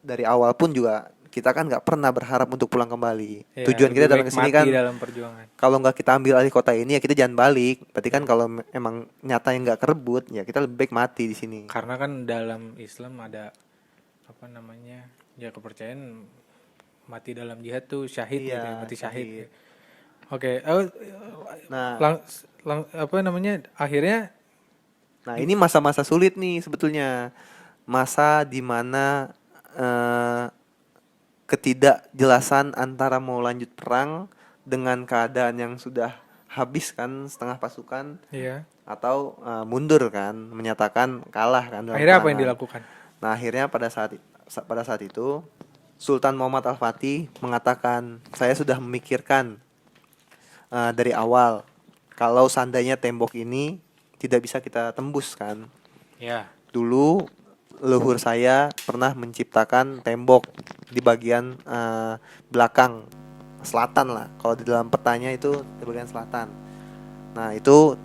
Dari awal pun juga kita kan nggak pernah berharap untuk pulang kembali. Iya, Tujuan kita lebih datang baik ke sini mati kan dalam perjuangan. kalau nggak kita ambil alih kota ini ya kita jangan balik. Berarti kan kalau emang nyata yang nggak kerebut ya kita lebih baik mati di sini. Karena kan dalam Islam ada apa namanya? Ya kepercayaan mati dalam jihad tuh syahid gitu, Iya, mati syahid. syahid. Oke, Nah, apa namanya? Akhirnya nah ini masa-masa sulit nih sebetulnya. Masa dimana ketidakjelasan antara mau lanjut perang dengan keadaan yang sudah habis kan setengah pasukan iya. atau mundur kan menyatakan kalah kan dalam Akhirnya apa yang peperangan. dilakukan? Nah akhirnya pada saat itu Sultan Muhammad Al-Fatih mengatakan saya sudah memikirkan dari awal kalau seandainya tembok ini tidak bisa kita tembus kan. Ya. Dulu leluhur saya pernah menciptakan tembok di bagian belakang selatan lah. Kalau di dalam petanya itu di bagian selatan. Nah itu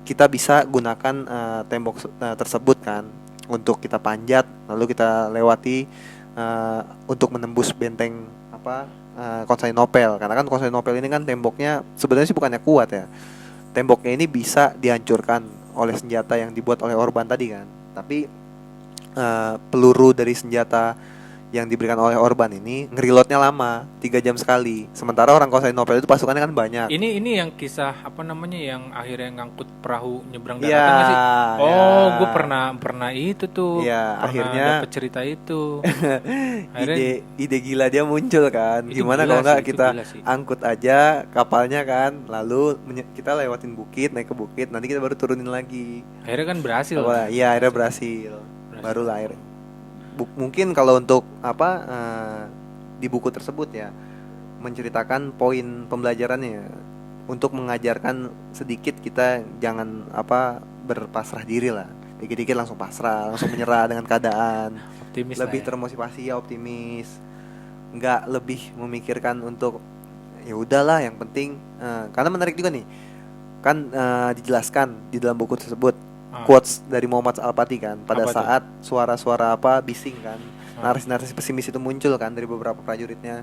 kita bisa gunakan tembok tersebut kan untuk kita panjat lalu kita lewati untuk menembus benteng Konstantinopel. Karena kan Konstantinopel ini kan temboknya sebenarnya sih bukannya kuat ya. Temboknya ini bisa dihancurkan oleh senjata yang dibuat oleh Orban tadi kan. Tapi peluru dari senjata yang diberikan oleh Orban ini ngereloadnya lama 3 jam sekali. Sementara orang Konstantinopel itu pasukannya kan banyak. Ini yang kisah apa namanya yang akhirnya ngangkut perahu nyebrang daratan Iya, nggak sih? Oh, ya. gue pernah itu tuh. Iya, Pernah akhirnya dapet cerita itu. Akhirnya ide gila dia muncul kan. Itu Gimana gila kalau nggak sih, itu kita gila sih. angkut aja kapalnya kan, lalu kita lewatin bukit, naik ke bukit, nanti kita baru turunin lagi. akhirnya kan berhasil. Iya, akhirnya berhasil. Barulah akhirnya. Mungkin kalau untuk di buku tersebut ya menceritakan poin pembelajarannya untuk mengajarkan sedikit kita jangan berpasrah diri lah. Dikit-dikit langsung pasrah, langsung menyerah dengan keadaan. Optimis Lebih lah ya. termotivasi ya, optimis. Nggak lebih memikirkan untuk ya udahlah yang penting karena menarik juga nih. Kan dijelaskan di dalam buku tersebut quotes dari Muhammad Al-Fatih kan pada Apa tuh? saat suara-suara bising kan. Narasi-narasi pesimis itu muncul kan dari beberapa prajuritnya.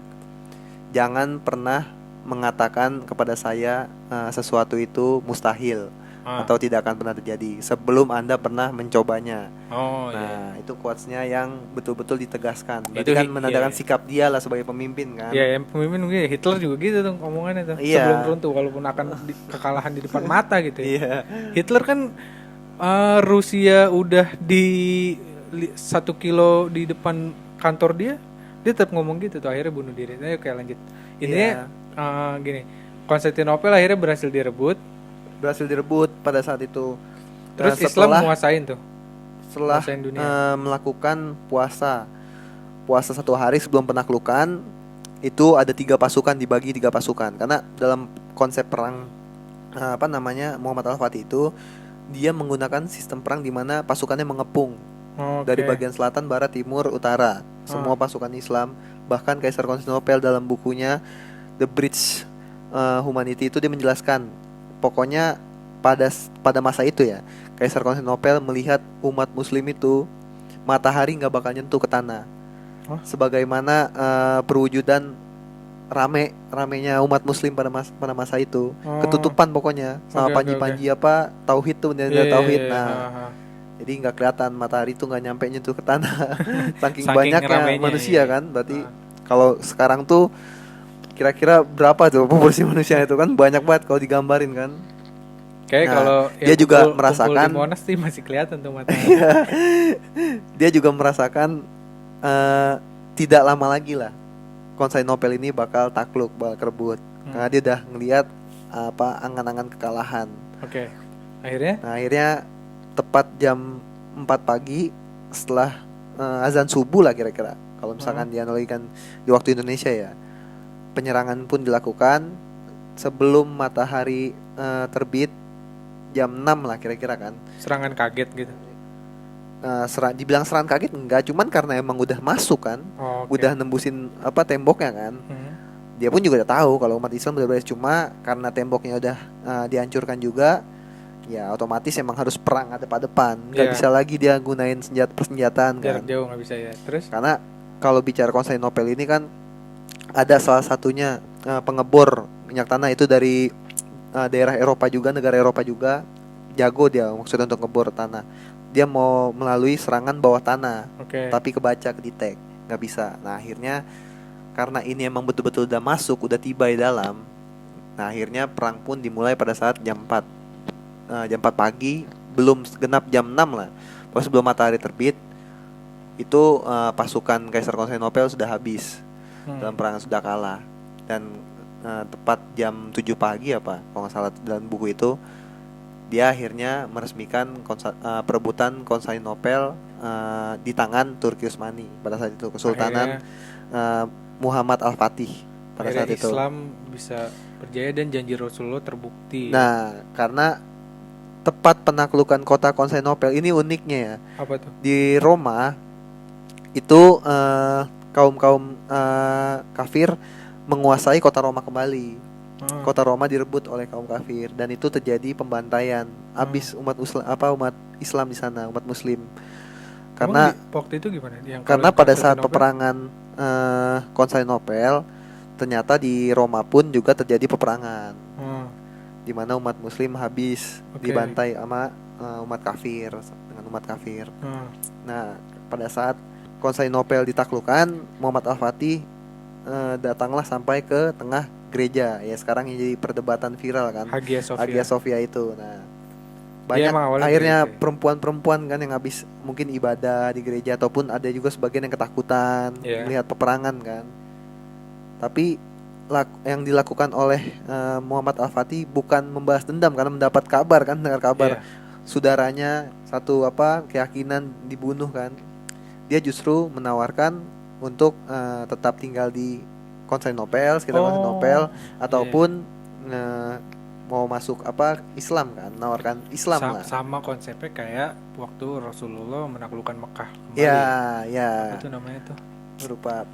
Jangan pernah mengatakan kepada saya sesuatu itu mustahil atau tidak akan pernah terjadi sebelum Anda pernah mencobanya. Oh iya. Nah, itu quotes-nya yang betul-betul ditegaskan. Berarti Itu kan menandakan iya. sikap dia lah sebagai pemimpin kan. Ya, yang pemimpin gue Hitler juga gitu tuh omongannya tuh. Iya. Sebelum runtuh walaupun akan kekalahan di depan mata gitu ya. Iya. Hitler kan Rusia udah di 1 kilo di depan kantor dia tetap ngomong gitu tuh akhirnya bunuh diri. Nah, oke lanjut. Intinya gini, Konstantinopel akhirnya berhasil direbut. Pada saat itu. Terus Nah, Islam menguasain tuh. setelah menguasain dunia. melakukan puasa 1 hari sebelum penaklukan itu ada 3 pasukan dibagi 3 pasukan karena dalam konsep perang Muhammad Al-Fatih itu dia menggunakan sistem perang di mana pasukannya mengepung dari bagian selatan, barat, timur, utara. Semua pasukan Islam, bahkan Kaisar Konstantinopel dalam bukunya The Bridge Humanity itu dia menjelaskan pokoknya pada masa itu ya Kaisar Konstantinopel melihat umat Muslim itu matahari nggak bakal nyentuh ke tanah. Sebagaimana perwujudan ramenya umat Muslim pada masa itu ketutupan pokoknya sama panji-panji tauhid tuh tauhid. Jadi nggak kelihatan matahari tuh nggak nyampe nyentuh ke tanah saking banyaknya manusia kan. Berarti kalau sekarang tuh kira-kira berapa tuh proporsi manusia itu kan banyak banget kalau digambarin kan. Kayak kalau dia juga merasakan di Monas sih masih kelihatan tuh matahari. Dia juga merasakan tidak lama lagi lah Konstantinopel ini bakal takluk, bakal kerebut. Karena dia udah ngelihat angan-angan kekalahan. Oke. Akhirnya tepat jam 4 pagi setelah azan subuh lah kira-kira. Kalau misalkan dianalogikan di waktu Indonesia ya. Penyerangan pun dilakukan sebelum matahari terbit jam 6 lah kira-kira kan. Serangan kaget gitu. Dibilang serangan kaget enggak, cuman karena emang udah masuk kan. Udah nembusin temboknya kan. dia pun juga udah tahu kalau umat Islam udah beres, cuma karena temboknya udah dihancurkan juga, ya otomatis emang harus perang depan, nggak Iya. bisa lagi dia gunain persenjataan kan. Jarak jauh nggak bisa ya. Terus? Karena kalau bicara Konstantinopel ini kan ada salah satunya pengebor minyak tanah itu dari daerah Eropa juga, negara Eropa juga, jago dia maksudnya untuk ngebor tanah. Dia mau melalui serangan bawah tanah, Oke. tapi kebaca, kedetek, nggak bisa. Nah akhirnya karena ini emang betul-betul udah masuk, udah tiba di dalam. Nah akhirnya perang pun dimulai pada saat jam 4 pagi, belum genap jam 6 lah. Pokoknya sebelum matahari terbit, itu pasukan Kaisar Konstantinopel sudah habis. Dalam perang sudah kalah. Dan tepat jam 7 pagi apa, kalau nggak salah dalam buku itu, dia akhirnya meresmikan perebutan Konstantinopel di tangan Turki Utsmani pada saat itu, Kesultanan Muhammad Al-Fatih pada saat itu. Islam bisa berjaya dan janji Rasulullah terbukti. Nah, karena tepat penaklukan kota Konstantinopel ini uniknya ya. Apa tuh? Di Roma itu kaum kafir menguasai kota Roma kembali. Kota Roma direbut oleh kaum kafir dan itu terjadi pembantaian. Habis umat Islam di sana, umat Muslim. Karena waktu itu gimana? Karena pada saat peperangan Konstantinopel, ternyata di Roma pun juga terjadi peperangan. Di mana umat Muslim habis dibantai sama umat kafir, dengan umat kafir. Nah, pada saat Konstantinopel ditaklukkan, Muhammad Al-Fatih datanglah sampai ke tengah gereja. Ya sekarang yang jadi perdebatan viral kan, Hagia Sophia itu. Nah, banyak akhirnya perempuan-perempuan kan yang habis mungkin ibadah di gereja, ataupun ada juga sebagian yang ketakutan melihat peperangan kan. Tapi yang dilakukan oleh Muhammad Al-Fatih bukan membahas dendam, karena mendapat kabar kan, dengar kabar saudaranya satu keyakinan dibunuh kan. Dia justru menawarkan untuk tetap tinggal di Konstantinopel, sekitar Konstantinopel, ataupun mau masuk Islam kan, menawarkan Islam lah. Sama konsepnya kayak waktu Rasulullah menaklukkan Mekah kembali. Ya. Apa itu namanya tuh? Berupa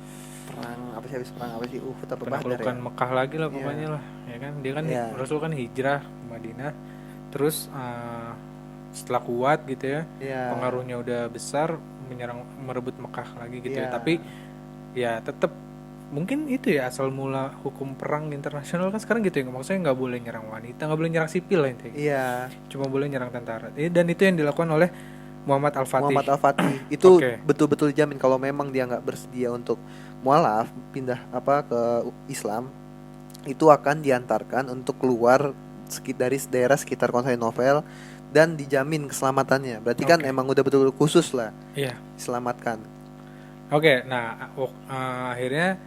perang apa sih, habis perang apa sih? Penaklukan Mekah lagi lah pokoknya lah, ya kan? Dia kan Rasul kan hijrah ke Madinah, terus setelah kuat gitu ya, pengaruhnya udah besar, merebut Mekah lagi gitu ya. Tapi ya tetap mungkin itu ya asal mula hukum perang internasional kan sekarang gitu ya, maksudnya nggak boleh nyerang wanita, nggak boleh nyerang sipil lah intinya. Cuma boleh nyerang tentara. Dan itu yang dilakukan oleh Muhammad Al-Fatih. Itu betul-betul dijamin kalau memang dia nggak bersedia untuk mualaf, pindah ke Islam, itu akan diantarkan untuk keluar dari daerah sekitar Konstantinopel dan dijamin keselamatannya. Berarti kan emang udah betul-betul khusus lah. Diselamatkan. Nah akhirnya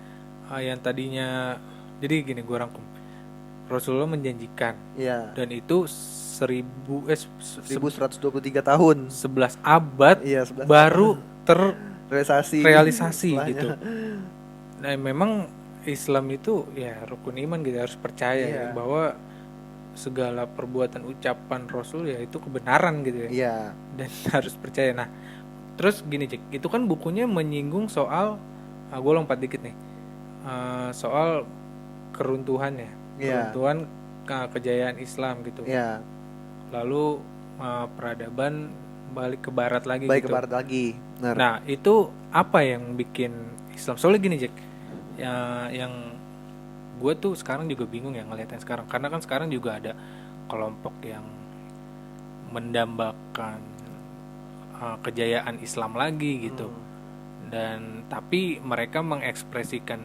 yang tadinya, jadi gini gue rangkum, Rasulullah menjanjikan dan itu 1123 tahun, 11 abad baru terrealisasi gitu. Nah memang Islam itu ya rukun iman gitu, harus percaya bahwa segala perbuatan ucapan Rasul ya itu kebenaran gitu ya. Dan harus percaya. Nah terus gini Cik, itu kan bukunya menyinggung soal gue lompat dikit nih, soal keruntuhan kejayaan Islam gitu. Lalu peradaban balik ke barat lagi. Benar. Nah itu apa yang bikin Islam, soalnya gini Jack, yang gue tuh sekarang juga bingung ya ngeliatnya sekarang, karena kan sekarang juga ada kelompok yang mendambakan kejayaan Islam lagi gitu. Dan tapi mereka mengekspresikan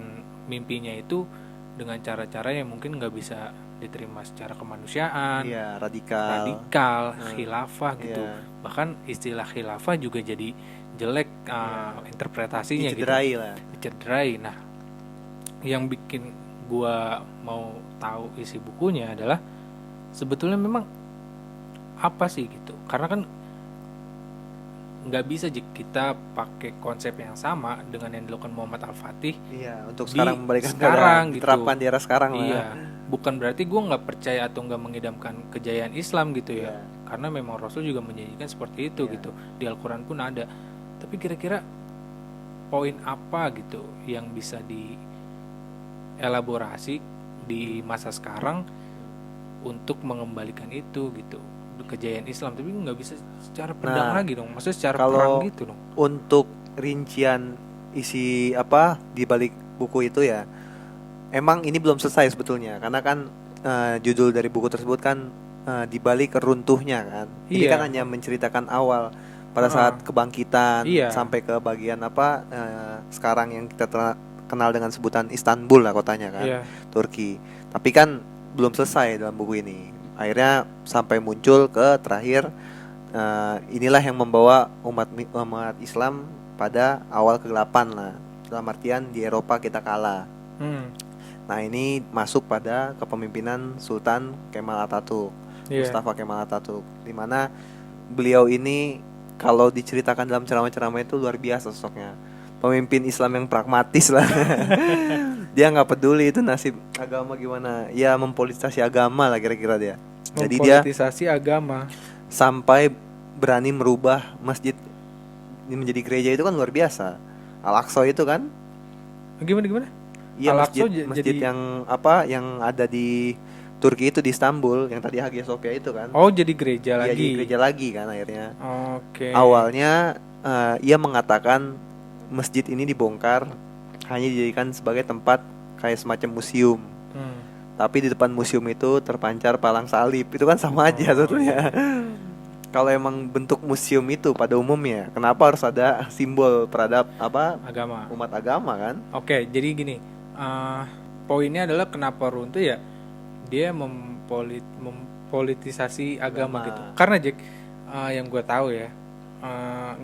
mimpinya itu dengan cara-cara yang mungkin nggak bisa diterima secara kemanusiaan, radikal, khilafah gitu. Bahkan istilah khilafah juga jadi jelek interpretasinya, dicederai. Nah, yang bikin gua mau tahu isi bukunya adalah sebetulnya memang apa sih gitu. Karena kan nggak bisa kita pakai konsep yang sama dengan yang dilakukan Muhammad Al-Fatih untuk sekarang diterapkan di era sekarang lah. Bukan berarti gue nggak percaya atau nggak mengidamkan kejayaan Islam gitu ya, karena memang Rasul juga menjanjikan seperti itu gitu, di Al-Quran pun ada. Tapi kira-kira poin apa gitu yang bisa elaborasi di masa sekarang untuk mengembalikan itu gitu, kejayaan Islam, tapi nggak bisa secara pedang Nah, lagi dong, maksudnya secara kalau perang gitu dong. untuk rincian isi apa di balik buku itu ya, emang ini belum selesai sebetulnya, karena kan judul dari buku tersebut kan di balik runtuhnya kan. Ini Iya. kan hanya menceritakan awal pada Heeh. saat kebangkitan Iya. sampai ke bagian apa sekarang yang kita kenal dengan sebutan Istanbul lah kotanya kan, Iya. Turki. Tapi kan belum selesai dalam buku ini. Akhirnya sampai muncul ke terakhir, inilah yang membawa umat Islam pada awal kegelapan lah. Dalam artian di Eropa kita kalah. Hmm. Nah ini masuk pada kepemimpinan Sultan Kemal Atatürk, Iya. Mustafa Kemal Atatürk, di mana beliau ini kalau diceritakan dalam ceramah-ceramah itu luar biasa sosoknya. Pemimpin Islam yang pragmatis lah. Dia nggak peduli itu nasib agama gimana, ya mempolitisasi agama lah kira-kira dia. Jadi dia Mempolitisasi agama. sampai berani merubah masjid ini menjadi gereja, itu kan luar biasa. Al-Aqsa itu kan, Gimana? iya Al-Aqsa masjid jadi, yang apa yang ada di Turki itu, di Istanbul, yang tadi Hagia Sophia itu kan. oh jadi gereja Iya, lagi. jadi gereja lagi kan akhirnya. Oke. Awalnya ia mengatakan masjid ini dibongkar hanya dijadikan sebagai tempat kayak semacam museum. Hmm. Tapi di depan museum itu terpancar palang salib. Itu kan sama aja sebetulnya. Kalau emang bentuk museum itu pada umumnya, kenapa harus ada simbol peradab apa Agama. umat agama kan? Oke, jadi gini, poinnya adalah kenapa runtuh ya, dia mempolitisasi agama gitu. Karena Jack, yang gue tahu ya,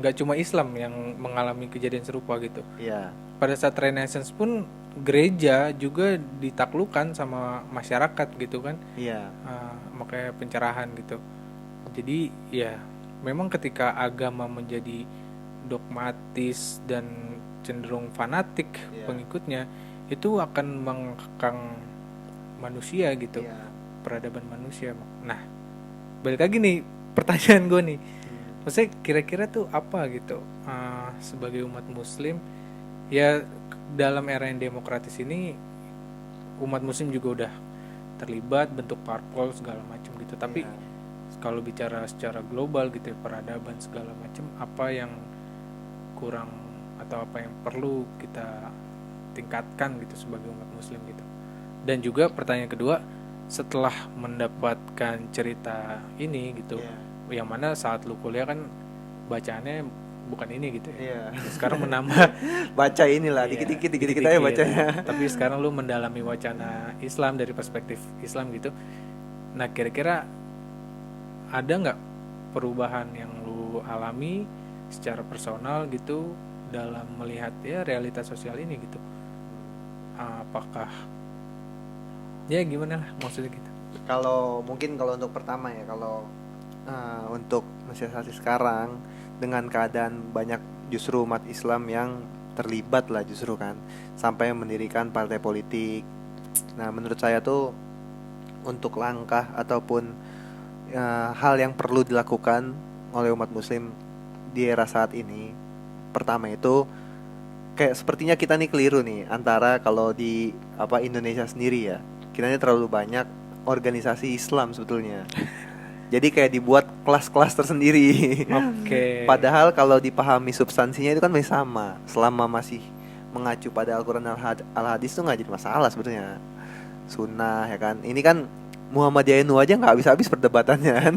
nggak cuma Islam yang mengalami kejadian serupa gitu. Iya. Pada saat Renaissance pun gereja juga ditaklukkan sama masyarakat gitu kan. Iya. Makanya pencerahan gitu. Jadi ya memang ketika agama menjadi dogmatis dan cenderung fanatik pengikutnya, itu akan mengekang manusia gitu, peradaban manusia. Nah, balik lagi nih pertanyaan gue nih, maksudnya kira-kira tuh apa gitu, sebagai umat Muslim ya dalam era yang demokratis ini, umat Muslim juga udah terlibat bentuk parpol segala macam gitu, tapi kalau bicara secara global gitu ya, peradaban segala macam, apa yang kurang atau apa yang perlu kita tingkatkan gitu sebagai umat Muslim gitu. Dan juga pertanyaan kedua, setelah mendapatkan cerita ini gitu, yang mana saat lu kuliah kan bacaannya bukan ini gitu ya. Sekarang menambah baca inilah dikit-dikit aja bacanya. Tapi sekarang lu mendalami wacana Islam dari perspektif Islam gitu. Nah, kira-kira ada nggak perubahan yang lu alami secara personal gitu dalam melihat ya realitas sosial ini gitu? Apakah ya gimana lah maksudnya gitu? Kalau mungkin kalau untuk pertama ya, kalau untuk masyarakat sekarang dengan keadaan banyak justru umat Islam yang terlibat lah justru kan, sampai mendirikan partai politik. Nah menurut saya tuh untuk langkah ataupun hal yang perlu dilakukan oleh umat Muslim di era saat ini, pertama itu kayak sepertinya kita nih keliru nih antara kalau di apa Indonesia sendiri ya, kita ini terlalu banyak organisasi Islam sebetulnya. Jadi kayak dibuat kelas-kelas tersendiri. Oke. Padahal kalau dipahami substansinya itu kan masih sama, selama masih mengacu pada Al-Quran Al-Hadis tuh nggak jadi masalah sebetulnya. Sunnah ya kan. Ini kan Muhammadiyah NU aja nggak habis-habis perdebatannya kan.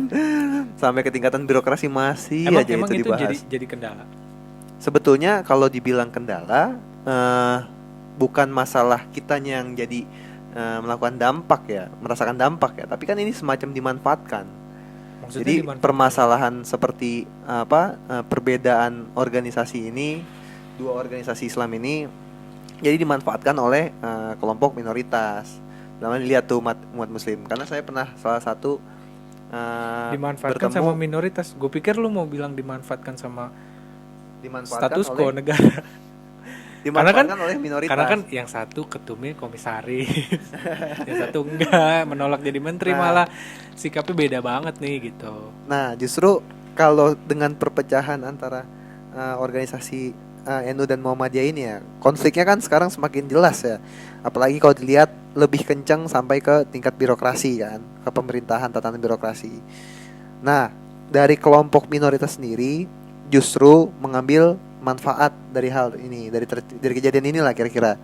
Sampai ke tingkatan birokrasi masih aja emang itu dibahas. jadi kendala. Sebetulnya kalau dibilang kendala, bukan masalah kitanya yang jadi melakukan dampak ya, merasakan dampak ya, tapi kan ini semacam dimanfaatkan. Maksudnya Jadi dimanfaatkan. permasalahan seperti perbedaan organisasi ini, dua organisasi Islam ini, jadi dimanfaatkan oleh kelompok minoritas. Namanya lihat tuh umat Muslim. Karena saya pernah salah satu dimanfaatkan bertemu, sama minoritas. Gue pikir lu mau bilang dimanfaatkan sama dimanfaatkan status quo oleh negara. dimanfaatkan oleh minoritas. Karena kan yang satu ketumnya komisaris, yang satu enggak, menolak jadi menteri, malah sikapnya beda banget nih gitu. Nah justru kalau dengan perpecahan antara organisasi NU dan Muhammadiyah ini ya, konfliknya kan sekarang semakin jelas ya. Apalagi kalau dilihat lebih kencang sampai ke tingkat birokrasi kan, ke pemerintahan, tatanan birokrasi. Nah, dari kelompok minoritas sendiri justru mengambil manfaat dari hal ini, dari kejadian inilah kira-kira.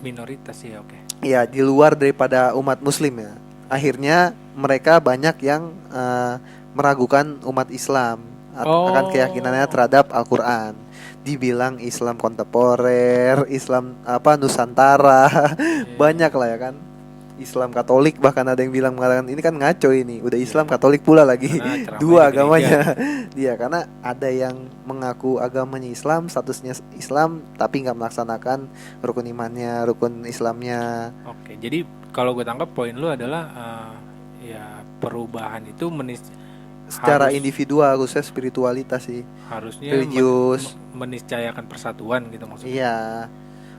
Minoritas ya, oke. Ya, di luar daripada umat muslim ya. Akhirnya mereka banyak yang meragukan umat Islam akan keyakinannya terhadap Al-Qur'an. Dibilang Islam kontemporer, Islam Nusantara, banyak lah ya kan. Islam Katolik, bahkan ada yang mengatakan ini kan ngaco ini, udah Islam Katolik pula lagi. Dua agamanya. Dia karena ada yang mengaku agamanya Islam, statusnya Islam, tapi nggak melaksanakan rukun imannya, rukun Islamnya. Oke, jadi kalau gue tangkap poin lu adalah ya perubahan itu secara individual, khususnya spiritualitas sih, harusnya religius, meniscayakan persatuan gitu maksudnya. Iya,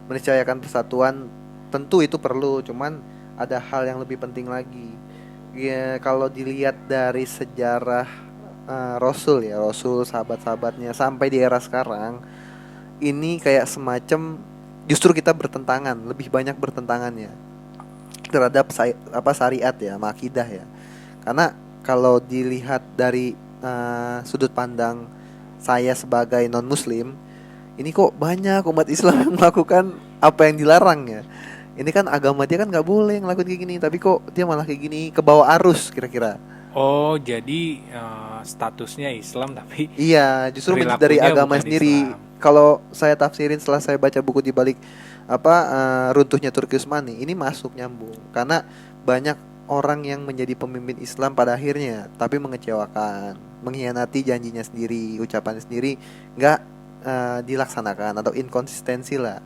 meniscayakan persatuan tentu itu perlu, cuman ada hal yang lebih penting lagi. Ya, kalau dilihat dari sejarah Rasul sahabat-sahabatnya sampai di era sekarang, ini kayak semacam justru kita bertentangan, lebih banyak bertentangannya terhadap syariat ya, akidah ya. Karena kalau dilihat dari sudut pandang saya sebagai non muslim, ini kok banyak umat Islam yang melakukan apa yang dilarang ya. Ini kan agama dia kan nggak boleh ngelakuin kayak gini, tapi kok dia malah kayak gini, ke bawah arus kira-kira. Oh, jadi statusnya Islam tapi iya, justru dari agama sendiri. Kalau saya tafsirin setelah saya baca buku di balik runtuhnya Turki Utsmani, ini masuk nyambung. Karena banyak orang yang menjadi pemimpin Islam pada akhirnya tapi mengecewakan, mengkhianati janjinya sendiri, ucapannya sendiri nggak dilaksanakan atau inkonsistensi lah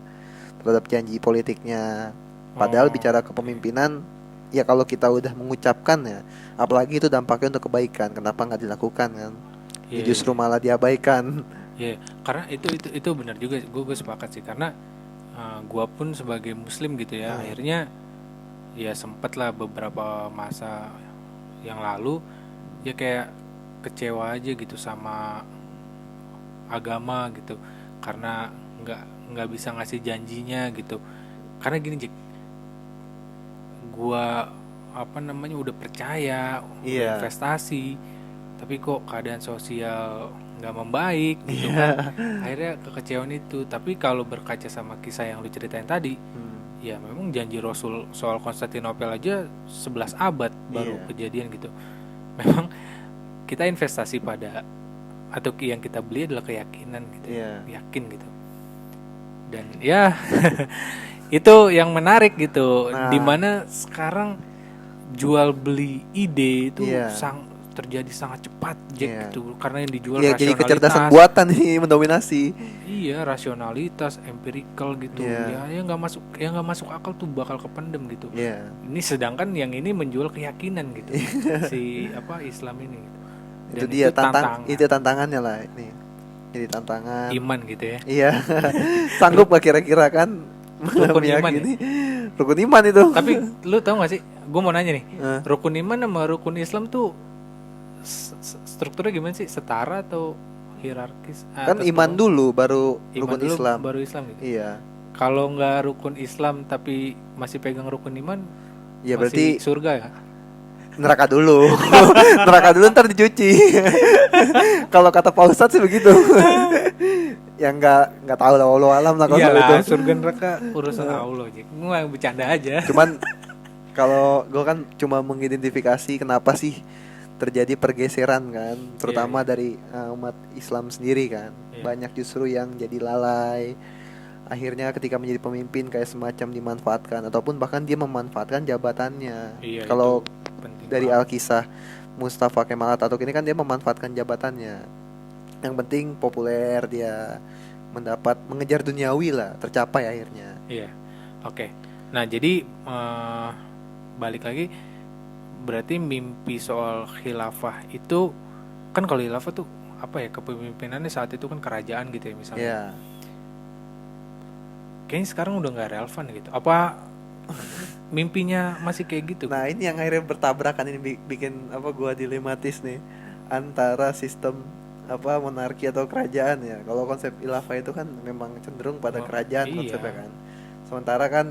terhadap janji politiknya. Padahal bicara kepemimpinan, ya kalau kita udah mengucapkan ya, apalagi itu dampaknya untuk kebaikan, kenapa nggak dilakukan kan? Ya justru malah diabaikan. Ya, karena itu benar juga, gue sepakat sih, karena gue pun sebagai muslim gitu ya, akhirnya ya sempet lah beberapa masa yang lalu ya kayak kecewa aja gitu sama agama gitu, karena nggak bisa ngasih janjinya gitu. Karena gini Jack, gua udah percaya, udah investasi, tapi kok keadaan sosial nggak membaik gitu kan. Akhirnya kekecewaan itu. Tapi kalau berkaca sama kisah yang lu ceritain tadi, ya memang janji Rasul soal Konstantinopel aja 11 abad baru kejadian gitu. Memang kita investasi pada, atau yang kita beli adalah keyakinan gitu, yakin gitu. Dan ya itu yang menarik gitu, dimana sekarang jual beli ide itu terjadi sangat cepat Jack gitu, karena yang dijual rasionalitas. Jadi kecerdasan buatan nih mendominasi. Iya, rasionalitas, empirical gitu. Ya nggak masuk akal tuh bakal kependem gitu. Ini sedangkan yang ini menjual keyakinan gitu. Si Islam ini gitu. Dan itu dia itu tantangannya lah ini. Jadi tantangan iman gitu ya. Iya. Sanggup gak kira-kira kan rukun iman ya? Rukun iman itu. Tapi lu tahu gak sih, gue mau nanya nih, rukun iman sama rukun Islam tuh strukturnya gimana sih? Setara atau hierarkis? Kan iman dulu baru rukun Islam. Baru Islam gitu. Iya. Kalau nggak rukun Islam tapi masih pegang rukun iman, ya masih berarti surga ya? Neraka dulu. Neraka dulu ntar dicuci. Kalau kata Pak Ustadz sih begitu. Ya nggak tahu lah, wallahu alam lah kalau itu. Surga neraka urusan Allah aja. Gue bercanda aja. Cuman kalau gue kan cuma mengidentifikasi kenapa sih terjadi pergeseran kan, terutama dari umat Islam sendiri kan. Banyak justru yang jadi lalai. Akhirnya ketika menjadi pemimpin kayak semacam dimanfaatkan, ataupun bahkan dia memanfaatkan jabatannya. Kalau dari Al-Kisah Mustafa Kemal Atatürk ini kan dia memanfaatkan jabatannya. Yang penting populer, dia mengejar duniawi lah, tercapai akhirnya. Iya. Oke. Nah, jadi balik lagi, berarti mimpi soal khilafah itu kan, kalau khilafah tuh kepemimpinannya saat itu kan kerajaan gitu ya misalnya. Kayaknya sekarang udah nggak relevan gitu. Apa mimpinya masih kayak gitu? Nah, ini yang akhirnya bertabrakan, ini bikin gua dilematis nih antara sistem apa monarki atau kerajaan ya. Kalau konsep khilafah itu kan memang cenderung pada Oh, kerajaan iya. konsepnya kan. Sementara kan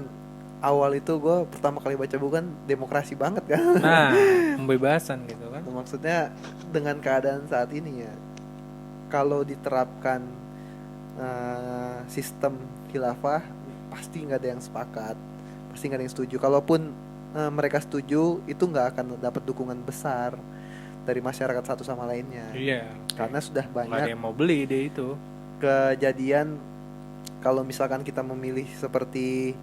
awal itu gue pertama kali baca buku kan demokrasi banget kan. Nah, pembebasan gitu kan. Maksudnya dengan keadaan saat ini ya, kalau diterapkan sistem khilafah pasti nggak ada yang sepakat, pasti nggak ada yang setuju. Kalaupun mereka setuju, itu nggak akan dapat dukungan besar dari masyarakat satu sama lainnya. Iya. Karena sudah Nggak ada banyak yang mau beli deh itu. kejadian kalau misalkan kita memilih seperti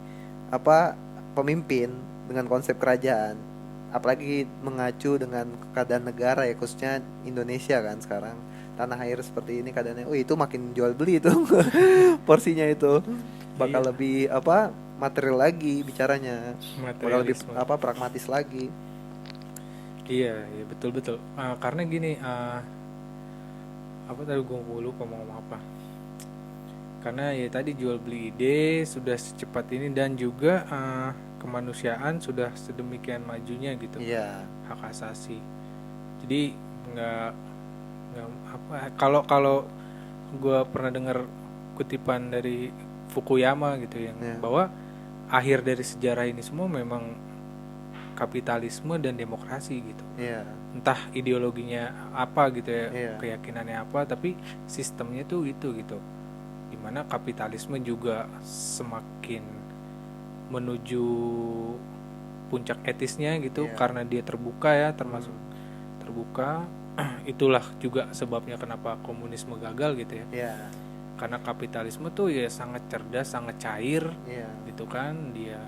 apa pemimpin dengan konsep kerajaan, apalagi mengacu dengan keadaan negara ya, khususnya Indonesia kan sekarang tanah air seperti ini keadaannya, oh itu makin jual beli itu porsinya itu bakal Iya. lebih apa material lagi bicaranya, bakal lebih Materialisme. apa pragmatis lagi. Iya, iya betul betul. Karena gini, apa tadi gue lupa mau ngomong apa. Karena ya tadi jual beli ide sudah secepat ini dan juga kemanusiaan sudah sedemikian majunya gitu. Iya, Hak asasi. Jadi nggak nggak apa kalau gue pernah dengar kutipan dari Fukuyama gitu yang Iya. bahwa akhir dari sejarah ini semua memang kapitalisme dan demokrasi gitu. iya, Entah ideologinya apa gitu ya, Iya. keyakinannya apa, tapi sistemnya tuh itu gitu. Dimana kapitalisme juga semakin menuju puncak etisnya gitu, Iya. karena dia terbuka ya, termasuk terbuka. Itulah juga sebabnya kenapa komunisme gagal gitu ya, iya, karena kapitalisme tuh ya sangat cerdas, sangat cair iya, gitu kan. Dia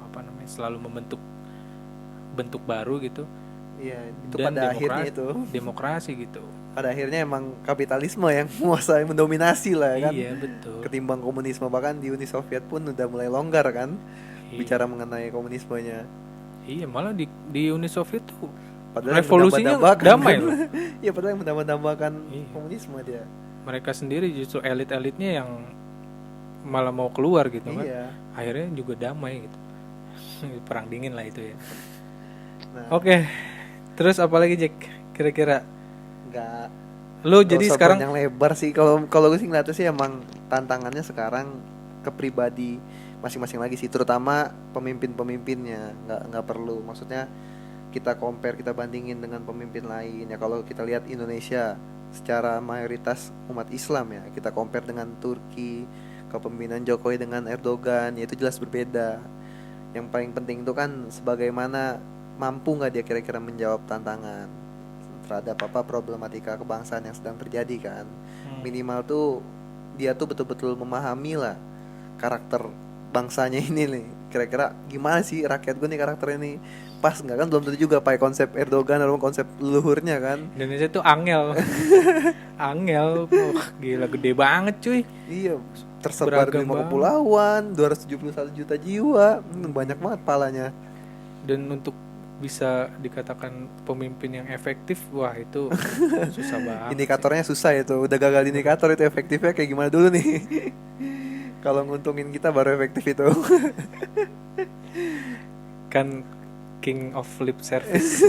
apa namanya selalu membentuk bentuk baru gitu. iya. Itu Dan pada akhirnya itu, demokrasi gitu. pada akhirnya emang kapitalisme yang menguasai, mendominasi lah kan. Iya betul. Ketimbang komunisme, bahkan di Uni Soviet pun udah mulai longgar kan Iya. bicara mengenai komunismenya. Iya, malah di Uni Soviet tuh Padahal yang revolusinya mendambakan damai kan. loh. Iya, padahal yang mendambakan Iya. komunisme dia. Mereka sendiri justru elit-elitnya yang malah mau keluar gitu kan. Iya. Akhirnya juga damai gitu. Perang dingin lah itu ya. Nah, Oke. Terus apa lagi Jack? Kira-kira nggak lo nggak jadi usah sekarang panjang lebar sih. Kalau gue sih ngeliatnya sih emang tantangannya sekarang ke pribadi masing-masing lagi sih, terutama pemimpin-pemimpinnya. Nggak perlu, maksudnya kita compare, kita bandingin dengan pemimpin lain ya. Kalau kita lihat Indonesia secara mayoritas umat Islam ya, kita compare dengan Turki, kepemimpinan Jokowi dengan Erdogan, ya itu jelas berbeda. Yang paling penting itu kan sebagaimana mampu nggak dia kira-kira menjawab tantangan terhadap apa problematika kebangsaan yang sedang terjadi kan. Minimal tuh dia tuh betul-betul memahami lah karakter bangsanya ini nih, kira-kira gimana sih rakyat gue nih karakter ini pas nggak, kan belum tentu juga pakai konsep Erdogan atau konsep leluhurnya kan. Indonesia tuh angel. Angel. Gila gede banget cuy. Iya, tersebar di Beragam 5 banget. kepulauan, 271 juta jiwa, banyak banget palanya. Dan untuk bisa dikatakan pemimpin yang efektif, wah itu susah banget. Indikatornya susah itu, udah gagal di indikator itu efektifnya kayak gimana dulu nih. Kalau nguntungin kita baru efektif itu. Kan king of lip service.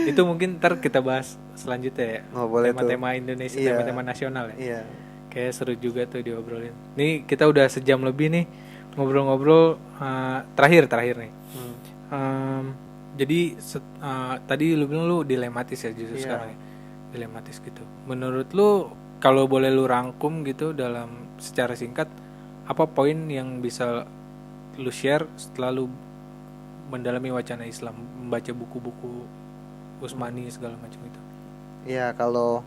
Itu mungkin ntar kita bahas selanjutnya ya. Oh, boleh tuh. Tema-tema Indonesia, Iya. tema-tema nasional ya. Iya. Kayak seru juga tuh diobrolin. Nih kita udah sejam lebih nih ngobrol-ngobrol. Terakhir nih. Jadi tadi lu bilang lu dilematis ya justru Iya. sekarang ya. Dilematis gitu. Menurut lu kalau boleh lu rangkum gitu dalam secara singkat, apa poin yang bisa lu share setelah lu mendalami wacana Islam, membaca buku-buku Utsmani segala macam itu? Iya, kalau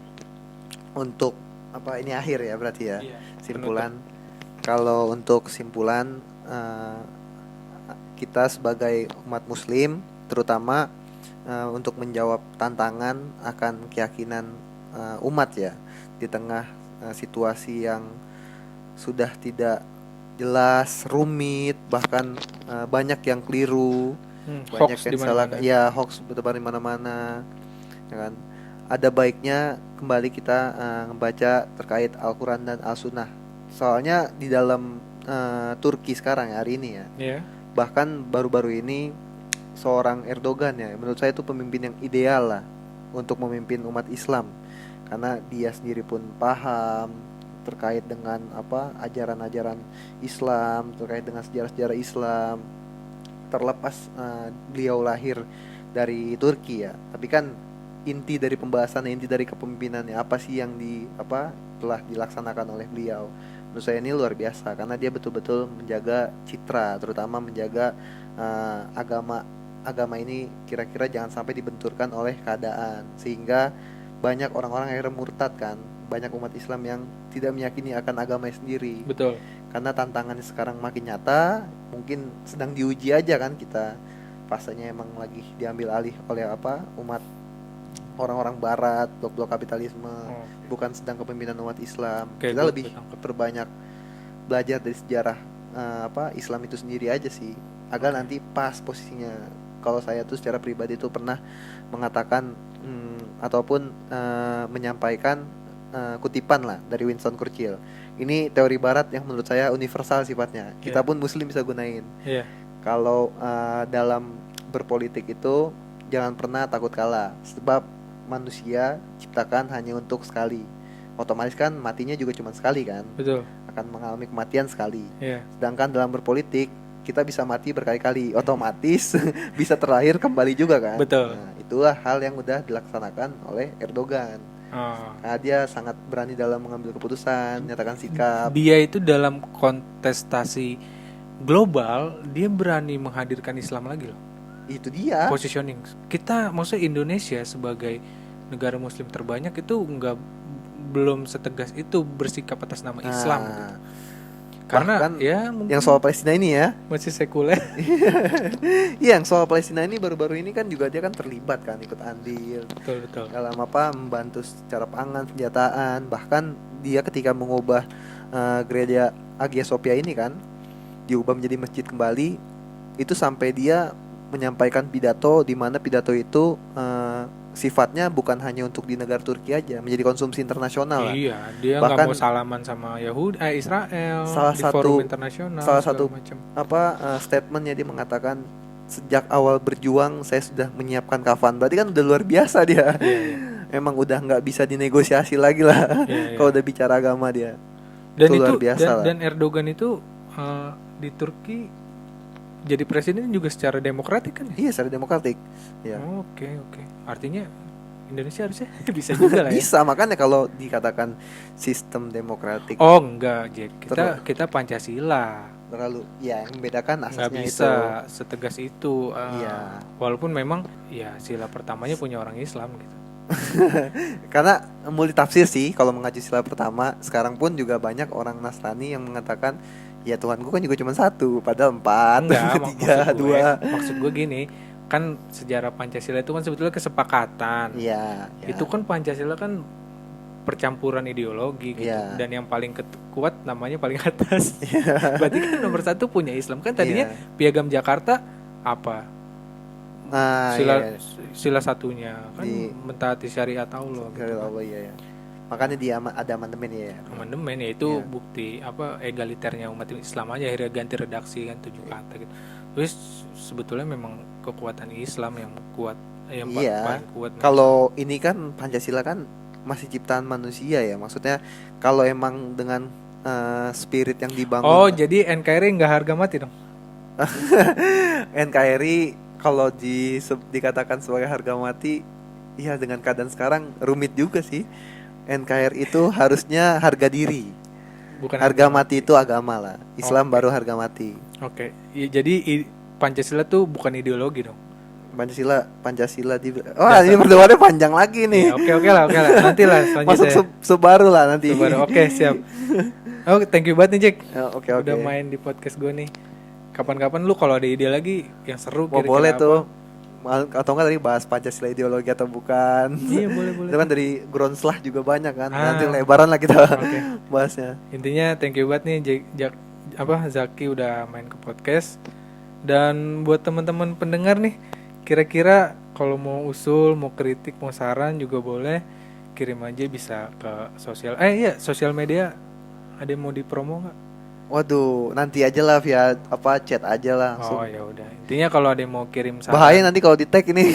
untuk apa ini akhir ya berarti ya. Iya, Simpulan. Kalau untuk simpulan kita sebagai umat muslim terutama untuk menjawab tantangan akan keyakinan umat ya di tengah situasi yang sudah tidak jelas, rumit, bahkan banyak yang keliru, banyak hoax yang di salah, mana-mana. ya hoax bertebar di mana-mana, ya kan. Ada baiknya kembali kita membaca terkait Al-Quran dan Al-Sunnah. Soalnya di dalam Turki sekarang ya, hari ini ya, Iya. bahkan baru-baru ini seorang Erdogan ya, menurut saya itu pemimpin yang ideal lah untuk memimpin umat Islam, karena dia sendiri pun paham terkait dengan ajaran-ajaran Islam, terkait dengan sejarah-sejarah Islam. Terlepas beliau lahir dari Turki ya, tapi kan inti dari pembahasan, inti dari kepemimpinannya apa sih yang telah dilaksanakan oleh beliau. Menurut saya ini luar biasa karena dia betul-betul menjaga citra, terutama menjaga agama ini kira-kira jangan sampai dibenturkan oleh keadaan, sehingga banyak orang-orang akhirnya murtad kan, banyak umat Islam yang tidak meyakini akan agamanya sendiri. Betul. Karena tantangannya sekarang makin nyata, mungkin sedang diuji aja kan kita. Fasenya emang lagi diambil alih oleh umat orang-orang barat, blok-blok kapitalisme, bukan sedang kepemimpinan umat Islam. Kita lebih perbanyak belajar dari sejarah Islam itu sendiri aja sih, agar nanti pas posisinya. Kalau saya tuh secara pribadi tuh pernah mengatakan ataupun menyampaikan kutipan lah dari Winston Churchill. Ini teori barat yang menurut saya universal sifatnya. Kita pun muslim bisa gunain. Kalau dalam berpolitik itu jangan pernah takut kalah, sebab manusia ciptakan hanya untuk sekali. Otomatis kan matinya juga cuma sekali kan. Betul. Akan mengalami kematian sekali. Sedangkan dalam berpolitik kita bisa mati berkali-kali, otomatis bisa terlahir kembali juga kan. Betul. Nah, itulah hal yang udah dilaksanakan oleh Erdogan. Nah, dia sangat berani dalam mengambil keputusan, menyatakan sikap. Dia itu dalam kontestasi global, dia berani menghadirkan Islam lagi loh. Itu dia. Positioning. Kita, maksudnya Indonesia sebagai negara Muslim terbanyak itu belum setegas itu bersikap atas nama Islam. Gitu. Karena bahkan ya mungkin yang soal Palestina ini ya masih sekuler. Iya, yang soal Palestina ini baru-baru ini kan juga dia kan terlibat kan, ikut andil. Betul. Dalam membantu secara pangan, senjataan, bahkan dia ketika mengubah gereja Hagia Sophia ini kan diubah menjadi masjid kembali, itu sampai dia menyampaikan pidato di mana pidato itu sifatnya bukan hanya untuk di negara Turki aja, menjadi konsumsi internasional lah. Iya, dia nggak mau salaman sama Israel di forum internasional. Salah satu statementnya dia mengatakan, sejak awal berjuang saya sudah menyiapkan kafan. Berarti kan udah luar biasa dia. Emang udah nggak bisa dinegosiasi lagi lah. Kalau udah bicara agama dia. Dan itu luar biasa dan Erdogan itu di Turki jadi presiden juga secara demokratik kan? Iya, secara demokratik. Ya. Oke. Artinya Indonesia harusnya bisa juga lah ya. Bisa, makanya kalau dikatakan sistem demokratik. Oh enggak, Jack. Kita Pancasila. Terlalu, ya yang membedakan asasnya nggak bisa itu setegas itu. Iya. Walaupun memang ya sila pertamanya punya orang Islam gitu. Karena multi tafsir sih kalau mengacu sila pertama. Sekarang pun juga banyak orang Nasrani yang mengatakan, ya Tuhanku kan juga cuma satu, padahal 4, 3, 2. Maksud gue gini, kan sejarah Pancasila itu kan sebetulnya kesepakatan. Iya. Itu kan Pancasila kan percampuran ideologi gitu. Dan yang paling kuat namanya paling atas. Berarti kan nomor 1 punya Islam. Kan tadinya Piagam Jakarta apa? Sila satunya kan mentaati syariat Allah. Syariat Allah, iya. Makanya dia ada amandemen ya. Amandemen ya itu bukti egaliternya umat Islam aja, akhirnya ganti redaksi kan 7 kata gitu. Terus sebetulnya memang kekuatan Islam yang kuat, yang paling kuat. Kalau ini kan Pancasila kan masih ciptaan manusia ya. Maksudnya kalau emang dengan spirit yang dibangun. Oh, jadi NKRI nggak harga mati dong? NKRI kalau dikatakan sebagai harga mati, ya dengan keadaan sekarang rumit juga sih. NKRI itu harusnya harga diri. Bukan harga mati itu agama lah. Islam baru harga mati. Oke. Ya, jadi Pancasila tuh bukan ideologi dong. Pancasila ini perdebatannya panjang lagi nih. Ya, oke lah. Nanti lah selanjutnya. Masuk sebaru lah nanti. Oke, siap. Thank you banget nih, Jack. Oke. Udah main di podcast gue nih. Kapan-kapan lu kalau ada ide lagi yang seru kira-kira boleh apa? Tuh. Atau enggak tadi bahas Pancasila ideologi atau bukan. Iya, boleh. Itu kan dari Gronslah juga banyak kan. Nanti lebaran lah kita bahasnya. Intinya thank you banget nih Zaki udah main ke podcast. Dan buat teman-teman pendengar nih, kira-kira kalau mau usul, mau kritik, mau saran juga boleh kirim aja, bisa ke sosial media. Ada yang mau dipromo nggak? Waduh, nanti aja lah via chat aja lah. Oh ya udah. Intinya kalau ada yang mau kirim saran. Bahaya nanti kalau di tag ini.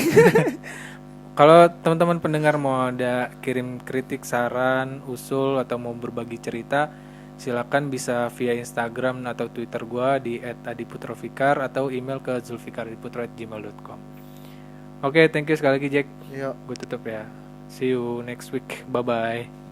Kalau teman-teman pendengar mau ada kirim kritik, saran, usul atau mau berbagi cerita, silakan bisa via Instagram atau Twitter gua di @adiputrofikar atau email ke zulfikardiputro@gmail.com. Oke, thank you sekali lagi Jack. Yuk. Gue tutup ya. See you next week. Bye bye.